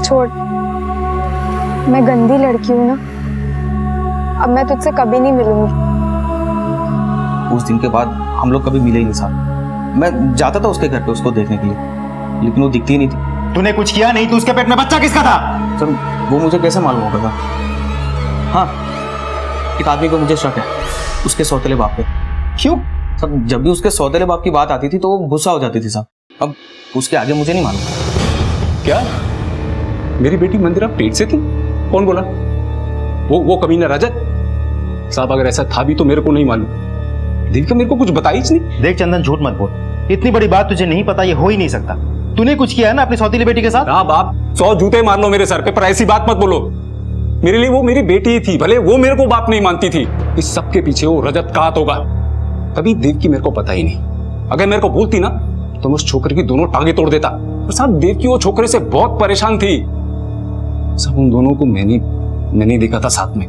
छोड़, मैं गंदी लड़की हूँ ना, अब मैं तुझसे कभी नहीं मिलूंगी। उस दिन के बाद हम लोग कभी मिले ही नहीं साथ। मैं जाता था उसके घर पे उसको देखने के लिए, लेकिन वो दिखती ही नहीं थी। तूने कुछ किया नहीं तो उसके पेट में बच्चा किसका था? सर वो मुझे कैसे मालूम होगा? हाँ, एक आदमी को मुझे शक है, उसके सौतेले बाप पे। क्यों? सर जब भी उसके सौतेले बाप की बात आती थी तो वो गुस्सा हो जाती थी साहब। अब उसके आगे मुझे नहीं मालूम। क्या मेरी बेटी मंदिरा पेट से थी? कौन बोला? वो कमीना रजत? साहब अगर ऐसा था भी तो मेरे को नहीं मालूम। देविका मेरे को कुछ बताई ही नहीं। देख चंदन, झूठ मत बोल। इतनी बड़ी बात तुझे नहीं पता, ये हो ही नहीं सकता। तूने कुछ किया है ना अपनी सौतीली बेटी के साथ? हाँ बाप, 100 जूते मार लो मेरे सर पे, पर ऐसी बात मत बोलो। मेरे लिए वो मेरी बेटी ही थी, भले वो मेरे को बाप नहीं मानती थी। इस सब के पीछे वो रजत का हाथ होगा। कभी देवकी मेरे को पता ही नहीं। अगर मेरे को बोलती ना तो मैं उस छोकरे की दोनों टांगे तोड़ देता। पर साहब देवकी वो छोकरे से बहुत परेशान थी। सब उन दोनों को मैंने देखा था साथ में।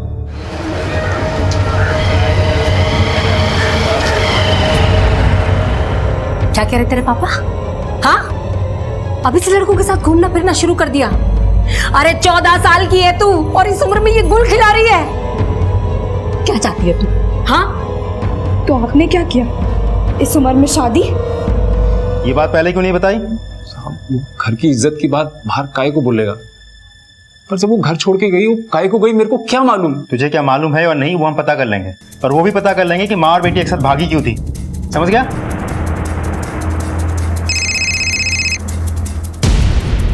क्या कह रहे तेरे पापा? हाँ, अभी से लड़कों के साथ घूमना फिरना शुरू कर दिया? अरे 14 साल की है तू और इस उम्र में ये गुल खिला रही है। क्या चाहती है तू? हाँ, तो आपने क्या किया? इस उम्र में शादी? ये बात पहले क्यों नहीं बताई? साहब घर की इज्जत की बात बाहर काय को बोलेगा? पर जब वो घर छोड़ के गई, वो काय को गई, मेरे को क्या मालूम? तुझे क्या मालूम है और नहीं वो हम पता कर लेंगे। और वो भी पता कर लेंगे कि माँ और बेटी एक साथ भागी क्यों थी। समझ गया?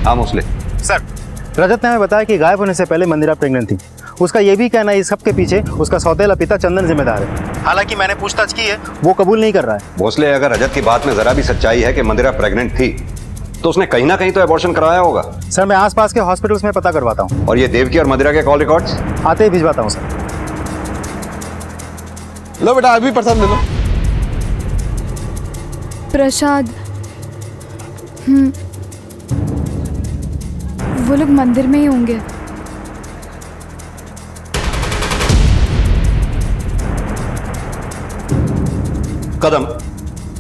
हाँ मोस्टली सर, रजत ने हमें बताया कि गायब होने से पहले मंदिरा प्रेग्नेंट थी। उसका यह भी कहना है इस सब के पीछे उसका सौतेला पिता चंदन जिम्मेदार है। हालांकि मैंने पूछताछ की है, वो कबूल नहीं कर रहा है। भोसले, अगर रजत की बात में जरा भी सच्चाई है कि मंदिरा प्रेग्नेंट थी तो उसने कहीं ना कहीं तो एबॉर्शन कराया होगा। सर, मैं आसपास के हॉस्पिटल्स में पता करवाता हूँ। और ये देवकी और मंदिरा के कॉल रिकॉर्ड्स आते ही भिजवाता हूँ सर। लो बेटा, अभी प्रसाद ले लो। प्रसाद? वो लोग मंदिर में ही होंगे। कदम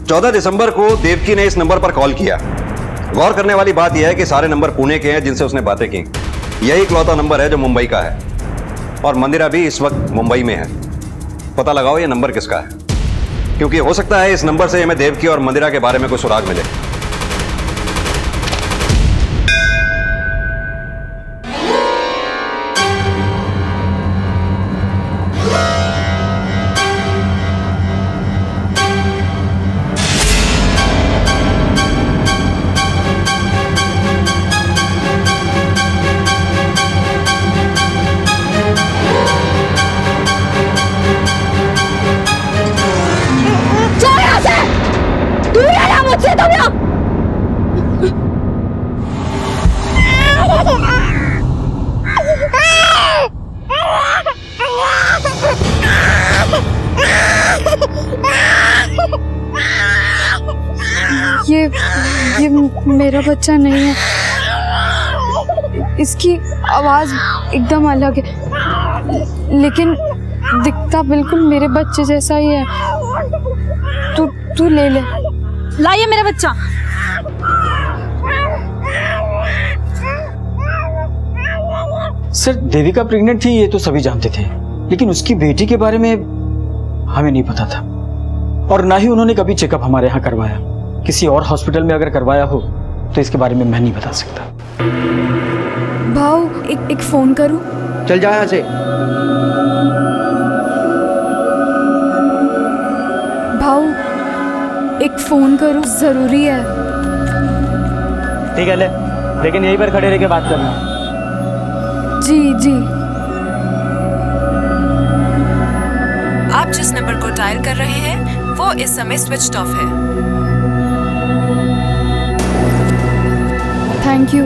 14 दिसंबर को देवकी ने इस नंबर पर कॉल किया। गौर करने वाली बात यह है कि सारे नंबर पुणे के हैं जिनसे उसने बातें की। यही इकलौता नंबर है जो मुंबई का है और मंदिरा भी इस वक्त मुंबई में है। पता लगाओ ये नंबर किसका है, क्योंकि हो सकता है इस नंबर से हमें देवकी और मंदिरा के बारे में कोई सुराग मिले। ये मेरा बच्चा नहीं है। इसकी आवाज एकदम अलग है, लेकिन दिखता बिल्कुल मेरे बच्चे जैसा ही है। तू ले ले। लाइए मेरा बच्चा। सर, देविका प्रेग्नेंट थी ये तो सभी जानते थे, लेकिन उसकी बेटी के बारे में हमें नहीं पता था और ना ही उन्होंने कभी चेकअप हमारे यहाँ करवाया। किसी और हॉस्पिटल में अगर करवाया हो तो इसके बारे में मैं नहीं बता सकता। भाऊ, एक फोन करूं? चल जा यहाँ से। भाऊ, एक फोन करूं, जरूरी है। ठीक है ले, लेकिन यहीं पर खड़े रह के बात करना। जी जी। आप जिस नंबर को डायल कर रहे हैं वो इस समय स्विच्ड ऑफ है। Thank you.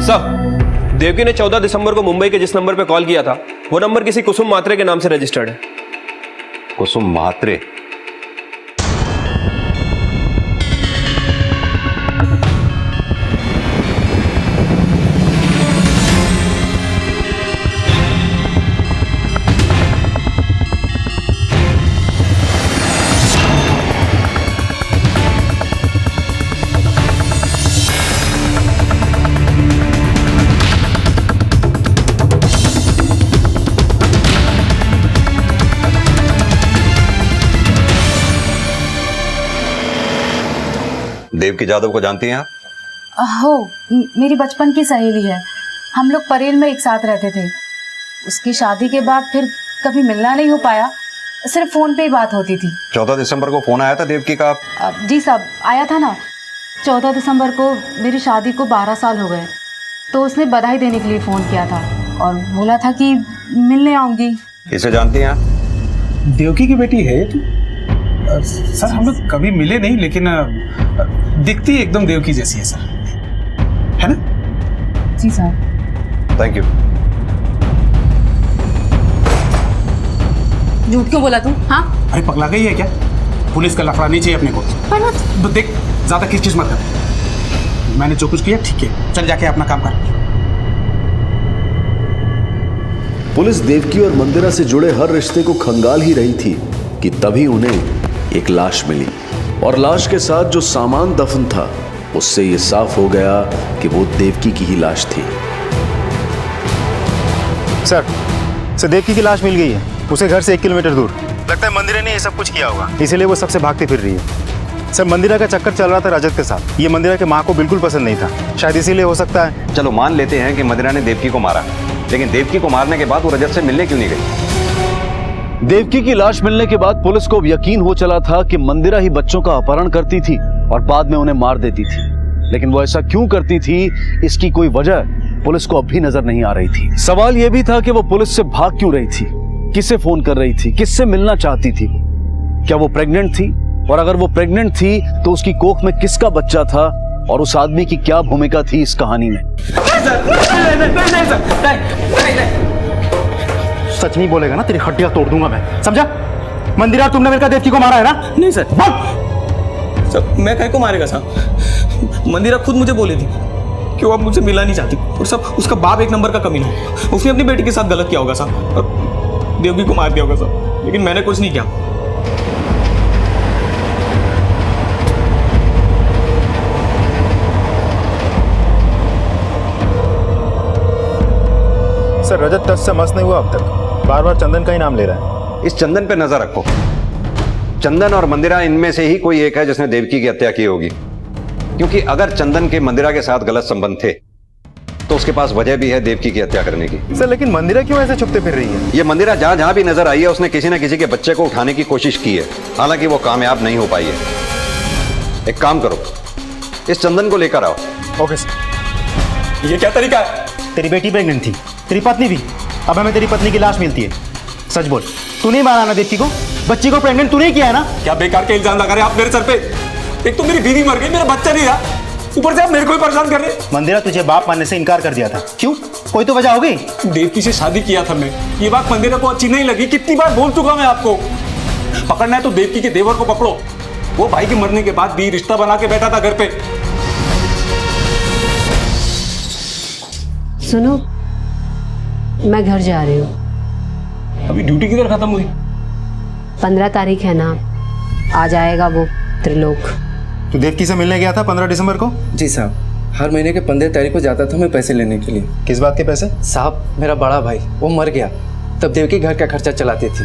सर, देवकी ने 14 दिसंबर को मुंबई के जिस नंबर पे कॉल किया था वो नंबर किसी कुसुम मात्रे के नाम से रजिस्टर्ड है। कुसुम मात्रे? देवकी जादव को जानती हैं आप? हो, मेरी बचपन की सहेली है। हम लोग परेल में एक साथ रहते थे। उसकी शादी के बाद फिर कभी मिलना नहीं हो पाया, सिर्फ फोन पे ही बात होती थी। 14 दिसंबर को फोन आया था देवकी का? जी साहब, आया था ना। 14 दिसंबर को मेरी शादी को 12 साल हो गए, तो उसने बधाई देने के लिए फ़ोन किया था और बोला था कि मिलने आऊँगी। इसे जानती हैं आप? देवकी की बेटी है तू? सर हम लोग कभी मिले नहीं, लेकिन दिखती एकदम देवकी जैसी है सर, है ना? जी सर। Thank you. झूठ क्यों बोला तू? हाँ अरे पगला गई है क्या? पुलिस का लफड़ा नहीं चाहिए अपने को। तो देख ज्यादा किस मत कर, मैंने जो कुछ किया ठीक है, चल जाके अपना काम कर। पुलिस देवकी और मंदिरा से जुड़े हर रिश्ते को खंगाल ही रही थी कि तभी उन्हें एक लाश मिली, और लाश के साथ जो सामान दफन था उससे ये साफ हो गया कि वो देवकी की ही लाश थी। सर देवकी की लाश मिल गई है, उसे घर से 1 किलोमीटर दूर। लगता है मंदिरा ने ये सब कुछ किया होगा, इसीलिए वो सबसे भागती फिर रही है। सर मंदिरा का चक्कर चल रहा था रजत के साथ, ये मंदिरा के माँ को बिल्कुल पसंद नहीं था, शायद इसीलिए हो सकता है। चलो मान लेते हैं कि मंदिरा ने देवकी को मारा, लेकिन देवकी को मारने के बाद वो रजत से मिलने क्यों नहीं गई? देवकी की लाश मिलने के बाद पुलिस को यकीन हो चला था कि मंदिरा ही बच्चों का अपहरण करती थी और बाद में उन्हें मार देती थी, लेकिन वो ऐसा क्यों करती थी इसकी कोई वजह पुलिस को अब भी नजर नहीं आ रही थी। सवाल यह भी था कि वो पुलिस से भाग क्यों रही थी, किसे फोन कर रही थी, किससे मिलना चाहती थी, क्या वो प्रेग्नेंट थी, और अगर वो प्रेग्नेंट थी तो उसकी कोख में किसका बच्चा था और उस आदमी की क्या भूमिका थी इस कहानी में। सच नहीं बोलेगा ना तेरी हड्डियां तोड़ दूंगा मैं, समझा? मंदिरा तुमने मेरे का देवकी को मारा है ना? नहीं सर। सर मैं कहीं को मारेगा साहब, मंदिरा खुद मुझे बोली थी कि वो अब मुझसे मिला नहीं चाहती, और सब उसका बाप एक नंबर का कमीना है, उसने अपनी बेटी के साथ गलत किया होगा साहब, और देवकी को मार दिया होगा साहब, लेकिन मैंने कुछ नहीं किया। सर रजत टच से मस नहीं हुआ अब तक, बार बार चंदन का ही नाम ले रहा है। इस चंदन पे नजर रखो, चंदन और मंदिरा इनमें से ही कोई एक है जिसने देवकी की हत्या की होगी, क्योंकि अगर चंदन के मंदिरा के साथ गलत संबंध थे तो उसके पास वजह भी है देवकी की हत्या करने की। सर लेकिन मंदिरा क्यों ऐसे छुपते फिर रही है? ये मंदिरा जहां जहां भी नजर आई है उसने किसी न किसी के बच्चे को उठाने की कोशिश की है, हालांकि वो कामयाब नहीं हो पाई है। एक काम करो, इस चंदन को लेकर आओ। Okay sir. ये क्या तरीका है? तेरी बेटी प्रेग्नेंट थी, तेरी पत्नी भी, अब हमें तेरी पत्नी की लाश मिलती है। सच बोल, तू नहीं मारा ना देवकी को? बच्ची को प्रेग्नेंट तूने किया है ना? क्या बेकार के इल्जाम लगा रहे आप मेरे सर पे? एक तो मेरी बीवी मर गई, मेरा बच्चा नहीं रहा, ऊपर से आप मेरे को ही परेशान कर रहे। मंदिरा तुझे बाप मानने से इनकार कर दिया था, क्यों? कोई तो वजह हो गई? देवकी से शादी किया था मैं, ये बात मंदिरा को अच्छी नहीं लगी, कितनी बार बोल चुका मैं आपको। पकड़ना है तो देवकी के देवर को पकड़ो, वो भाई के मरने के बाद भी रिश्ता बना के बैठा था घर पे। सुनो, मैं घर जा रही हूँ। अभी ड्यूटी किधर खत्म हुई? 15 तारीख है ना, आ जाएगा वो त्रिलोक। तू देवकी से मिलने गया था 15 दिसंबर को? जी साहब, हर महीने के 15 तारीख को जाता था मैं पैसे लेने के लिए। किस बात के पैसे? साहब मेरा बड़ा भाई वो मर गया, तब देवकी घर का खर्चा चलाती थी।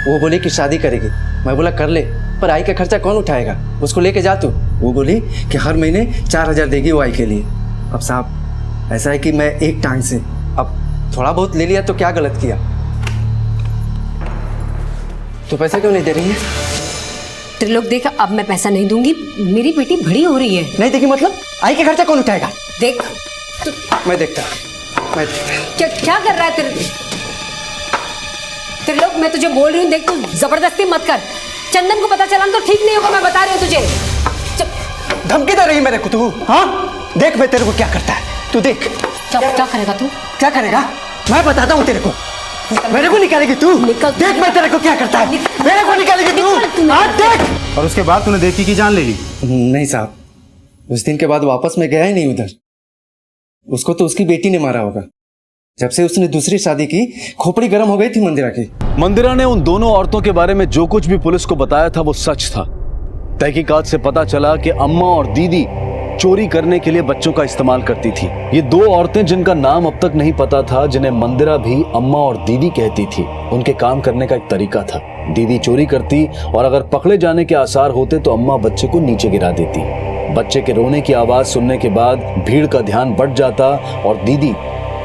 वो बोली कि शादी करेगी, मैं बोला कर ले, पर आई का खर्चा कौन उठाएगा, उसको लेके जा तू। वो बोली कि हर महीने 4000 देगी वो आई के लिए। अब साहब ऐसा है कि मैं एक टांग से, अब थोड़ा बहुत ले लिया तो क्या गलत किया? तो पैसा क्यों नहीं दे रही है? त्रिलोक देख, अब मैं पैसा नहीं दूंगी, मेरी बेटी बड़ी हो रही है। नहीं देखी मतलब? आई का खर्चा कौन उठाएगा? देख तू, मैं देखता। क्या कर रहा है त्रिलोक, मैं तुझे बोल रही हूँ, देख तू जबरदस्ती मत कर। चंदन को पता चला तो ठीक नहीं होगा, मैं बता रही हूँ तुझे। धमकी दे रही मेरे को तू? हाँ देख मैं तेरे को क्या करता है, तू देख। क्या करेगा तू? क्या करेगा? मैं बताता हूँ तेरे को। मेरे को निकालेगी तू? निकल। देख मैं तेरे को क्या करता है, मेरे को निकालेगी तू? हाँ देख। और उसके बाद तूने देवकी की जान ले ली? नहीं साहब, उस दिन के बाद वापस मैं गया ही नहीं उधर। उसको तो उसकी बेटी ने मारा होगा, जब से उसने दूसरी शादी की खोपड़ी गर्म हो गई थी मंदिरा की। मंदिरा ने उन दोनों औरतों के बारे में जो कुछ भी पुलिस को बताया था वो सच था। तहकीकात से पता चला कि अम्मा और दीदी चोरी करने के लिए बच्चों का इस्तेमाल करती थी। ये दो औरतें जिनका नाम अब तक नहीं पता था, जिन्हें मंदिरा भी अम्मा और दीदी कहती थी, उनके काम करने का एक तरीका था। दीदी चोरी करती और अगर पकड़े जाने के आसार होते तो अम्मा बच्चे को नीचे गिरा देती। बच्चे के रोने की आवाज सुनने के बाद भीड़ का ध्यान बढ़ जाता और दीदी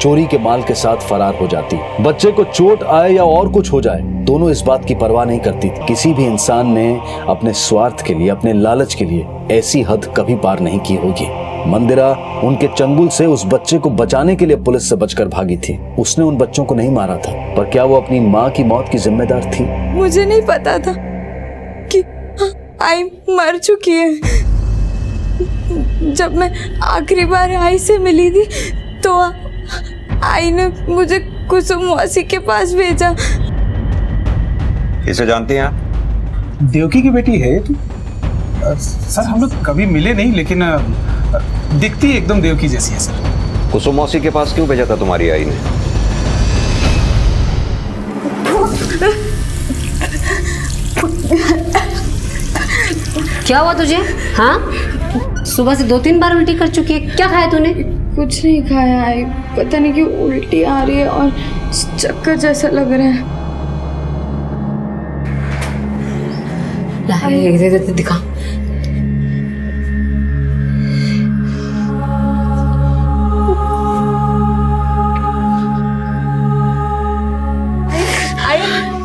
चोरी के माल के साथ फरार हो जाती। बच्चे को चोट आए या और कुछ हो जाए, दोनों इस बात की परवाह नहीं करती थी। किसी भी इंसान ने अपने स्वार्थ के लिए, अपने लालच के लिए ऐसी हद कभी पार नहीं की होगी। मंदिरा उनके चंगुल से उस बच्चे को बचाने के लिए पुलिस से बचकर भागी थी। उसने उन बच्चों को नहीं मारा था, पर क्या वो अपनी माँ की मौत की जिम्मेदार थी? मुझे नहीं पता था कि आई मर चुकी है। जब मैं आखिरी बार आई से मिली थी तो आई ने मुझे कुसुम मौसी के पास भेजा। इसे जानती हैं आप? देवकी की बेटी है तू? सर हम लोग कभी मिले नहीं, लेकिन दिखती एकदम देवकी जैसी है सर। कुसुम मौसी के पास क्यों भेजा था तुम्हारी आई ने? क्या हुआ तुझे? हाँ, सुबह से 2-3 बार उल्टी कर चुकी है। क्या खाया तूने? कुछ नहीं खाया आई, पता नहीं क्यों उल्टी आ रही है और चक्कर जैसा लग रहा है। दिखा।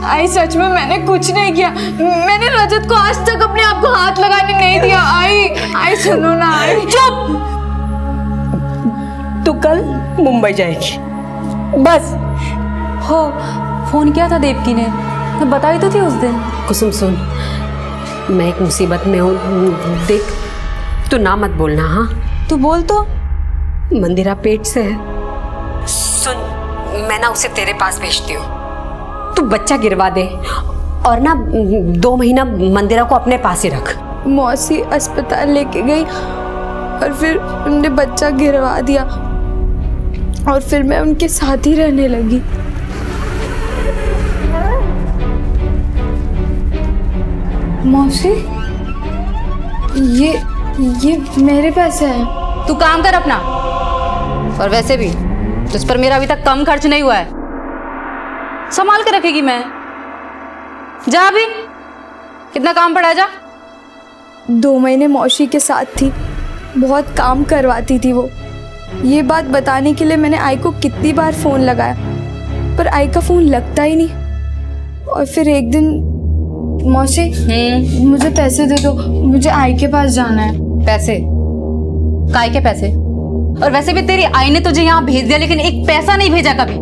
आई सच में मैंने कुछ नहीं किया। मैंने रजत को आज तक अपने आप को हाथ लगाने नहीं दिया। आई सुनो ना। आई चुप। तू कल मुंबई जाएगी बस। हो फोन किया था देवकी ने, मैं बताई तो थी उस दिन। कुसुम सुन, मैं एक मुसीबत में हूँ, देख तू ना मत बोलना। हाँ तू बोल तो। मंदिरा पेट से है। सुन, मैं ना उसे तेरे पास भेजती हूँ, तू बच्चा गिरवा दे और ना 2 महीना मंदिरा को अपने पास ही रख। मौसी अस्पताल लेके गई और फिर उन्होंने बच्चा गिरवा दिया और फिर मैं उनके साथ ही रहने लगी। मौसी ये मेरे पैसे हैं। तू काम कर अपना, और वैसे भी तुझ पर मेरा अभी तक कम खर्च नहीं हुआ है, संभाल के रखेगी मैं। जा अभी, कितना काम पड़ा? जा। 2 महीने मौसी के साथ थी, बहुत काम करवाती थी वो। ये बात बताने के लिए मैंने आई को कितनी बार फोन लगाया, पर आई का फोन लगता ही नहीं। और फिर एक दिन, मौसी मुझे पैसे दे दो, मुझे आई के पास जाना है। पैसे? काय के पैसे? और वैसे भी तेरी आई ने तुझे यहाँ भेज दिया, लेकिन एक पैसा नहीं भेजा कभी।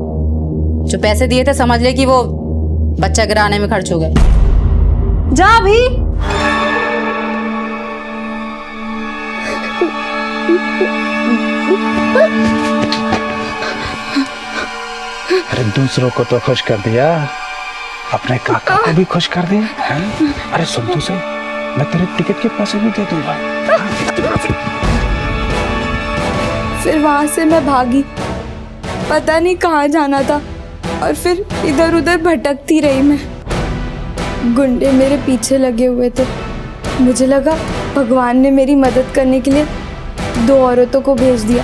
जो पैसे दिए थे समझ ले कि वो बच्चा गिराने में खर्च हो गए। जा अभी। अरे दूसरों को तो खुश कर दिया, अपने काका को भी खुश कर दिया है? अरे सुन तो सही, मैं तेरे टिकट के पैसे भी दे दूंगा। फिर वहां से मैं भागी, पता नहीं कहाँ जाना था, और फिर इधर उधर भटकती रही मैं। गुंडे मेरे पीछे लगे हुए थे। मुझे लगा भगवान ने मेरी मदद करने के लिए 2 औरतों को भेज दिया।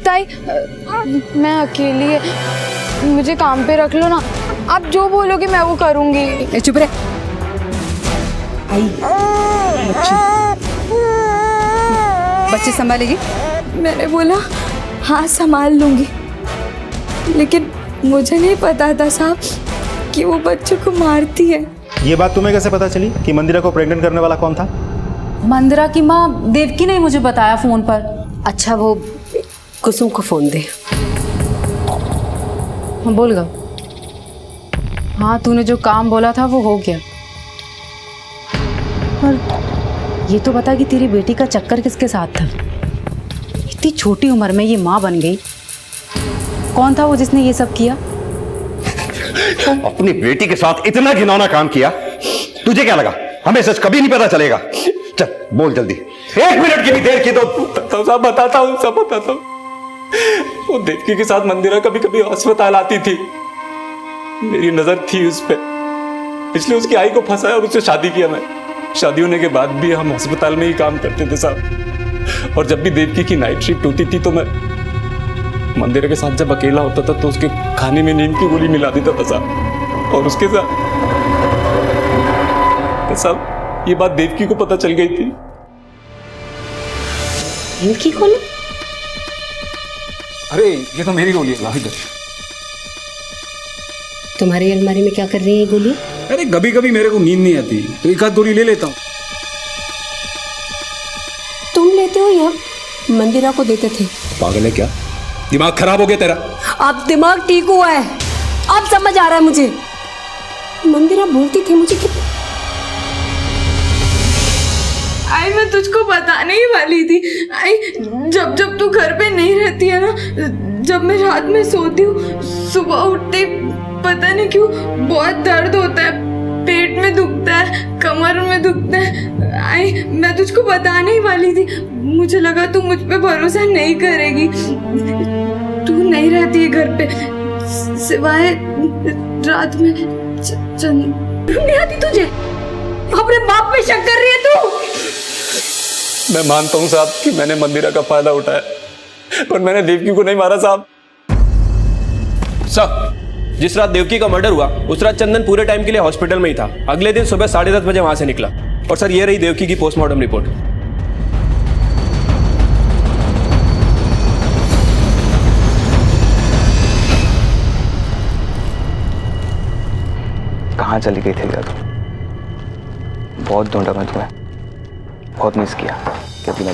ताई, मैं अकेली है, मुझे काम पे रख लो ना। आप जो बोलोगे मैं वो करूंगी। चुप रहे। आई बच्चे संभालेगी? मैंने बोला हाँ संभाल लूंगी, लेकिन मुझे नहीं पता था साहब कि वो बच्चों को मारती है। ये बात तुम्हें कैसे पता चली कि मंदिरा को प्रेग्नेंट करने वाला कौन था? मंदिरा की माँ देवकी ने मुझे बताया फोन पर। अच्छा, वो कुसुम को फोन दे। हाँ बोल गा। हाँ, तूने जो काम बोला था वो हो गया। और ये तो बता कि तेरी बेटी का चक्कर किसके साथ था? इतनी छोटी उम्र में ये माँ बन गई। कौन था वो जिसने ये सब किया? अपनी बेटी के साथ इतना घिनौना काम किया, तुझे क्या लगा हमें सच कभी नहीं पता चलेगा? चल बोल जल्दी, 1 मिनट की भी देर की तो सब बताता हूँ, सब बताता हूँ। वो देवकी के साथ मंदिरा कभी कभी अस्पताल आती थी, मेरी नजर थी उस पर, इसलिए उसकी आई को फंसाया और उससे शादी किया मैं। शादी होने के बाद भी हम अस्पताल में ही काम करते थे साहब। और जब भी देवकी की नाइट शिफ्ट होती थी तो मैं मंदिरा के साथ जब अकेला होता था तो उसके खाने में नीम की गोली मिला देता था साहब। और उसके साथ साहब ये बात देवकी को पता चल गई थी। नीम की गोली? अरे ये तो मेरी गोली है, ला इधर। तुम्हारी अलमारी में क्या कर रही है ये गोली? अरे कभी कभी मेरे को नींद नहीं आती तो एक आध गोली ले लेता हूँ। तुम लेते हो या मंदिरा को देते थे? पागल है क्या? दिमाग खराब हो गया तेरा? अब दिमाग ठीक हुआ है, अब समझ आ रहा है मुझे। मंदिरा बोलती थी मुझे कि आई मैं तुझको बताने ही वाली थी। आई जब जब तू घर पे नहीं रहती है ना, जब मैं रात में सोती हूँ, सुबह उठते पता नहीं क्यों बहुत दर्द होता है, पेट में दुखता है, कमर में दुखता है। आई मैं तुझको बताने ही वाली थी, मुझे लगा तू मुझ पे भरोसा नहीं करेगी। तू नहीं रहती है घर पे, सिवाय रात में नहीं आती तुझे। अपने बाप पे शक कर रही है तू? मैं मानता हूँ साहब कि मैंने मंदिरा का फायदा उठाया, पर मैंने देवकी को नहीं मारा साहब। साहब, जिस रात देवकी का मर्डर हुआ उस रात चंदन पूरे टाइम के लिए हॉस्पिटल में ही था। अगले दिन सुबह 10:30 बजे वहां से निकला। और सर ये रही देवकी की पोस्टमार्टम रिपोर्ट। कहाँ चली गई थी तुम? बहुत ढूंढा मैं तुम्हें, बहुत मिस किया। कभी ना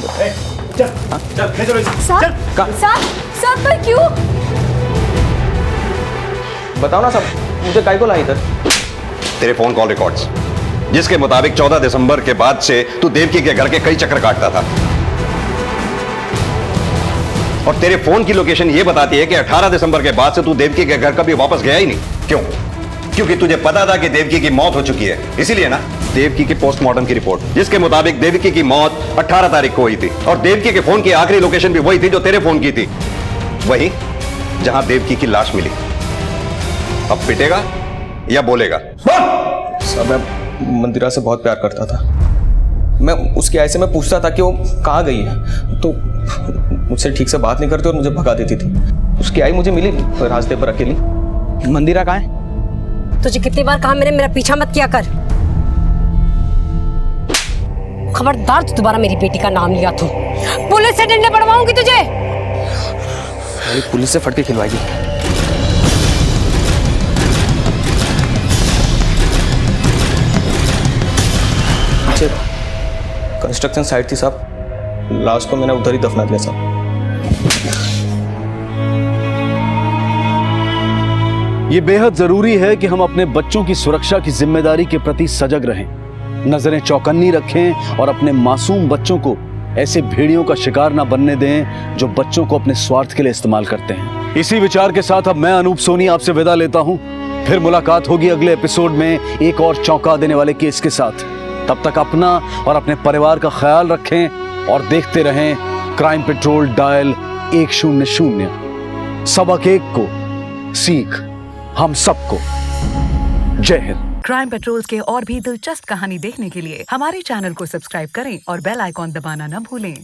साहब पर क्यों? बताओ ना साहब, मुझे काहे को लाई इधर? तेरे फोन कॉल रिकॉर्ड्स, जिसके मुताबिक 14 दिसंबर के बाद से तू देवकी के घर के कई चक्कर काटता था। और तेरे फोन की लोकेशन यह बताती है कि 18 दिसंबर के बाद से तू देवकी के घर कभी वापस गया ही नहीं। क्यों? क्योंकि तुझे पता था कि देवकी की मौत हो चुकी है, इसीलिए ना। देवकी की पोस्टमार्टम की रिपोर्ट, जिसके मुताबिक देवकी की मौत 18 तारीख को हुई थी, और देवकी के फोन की आखिरी लोकेशन भी वही थी जो तेरे फोन की थी, वही जहां देवकी की लाश मिली। अब पिटेगा या बोलेगा? साहब मैं मंदिरा से बहुत प्यार करता था। मैं उसके ऐसे में पूछता था कि वो कहाँ गई है, तो मुझसे ठीक से बात नहीं करती और मुझे भगा देती थी। उसकी आई मुझे मिली रास्ते पर अकेली। मंदिरा कहाँ है? तुझे कितनी बार कहा मैंने, मेरा पीछा मत किया कर। खबरदार तू दोबारा मेरी बेटी का नाम लिया तो पुलिस से डंडे पड़वाऊंगी तुझे। पुलिस से फटके खिलवाएगी। पीछे कंस्ट्रक्शन साइट थी साहब, लाश को मैंने उधर ही दफना दिया साहब। ये बेहद जरूरी है कि हम अपने बच्चों की सुरक्षा की जिम्मेदारी के प्रति सजग रहें, नजरें चौकन्नी रखें और अपने मासूम बच्चों को ऐसे भेड़ियों का शिकार ना बनने दें जो बच्चों को अपने स्वार्थ के लिए इस्तेमाल करते हैं। इसी विचार के साथ अब मैं अनूप सोनी आपसे विदा लेता हूं। फिर मुलाकात होगी अगले एपिसोड में एक और चौंका देने वाले केस के साथ। तब तक अपना और अपने परिवार का ख्याल रखें और देखते रहें क्राइम पेट्रोल डायल 100। सबक एक को सीख हम सबको। जय हिंद। क्राइम पेट्रोल के और भी दिलचस्प कहानी देखने के लिए हमारे चैनल को सब्सक्राइब करें और बेल आइकॉन दबाना न भूलें।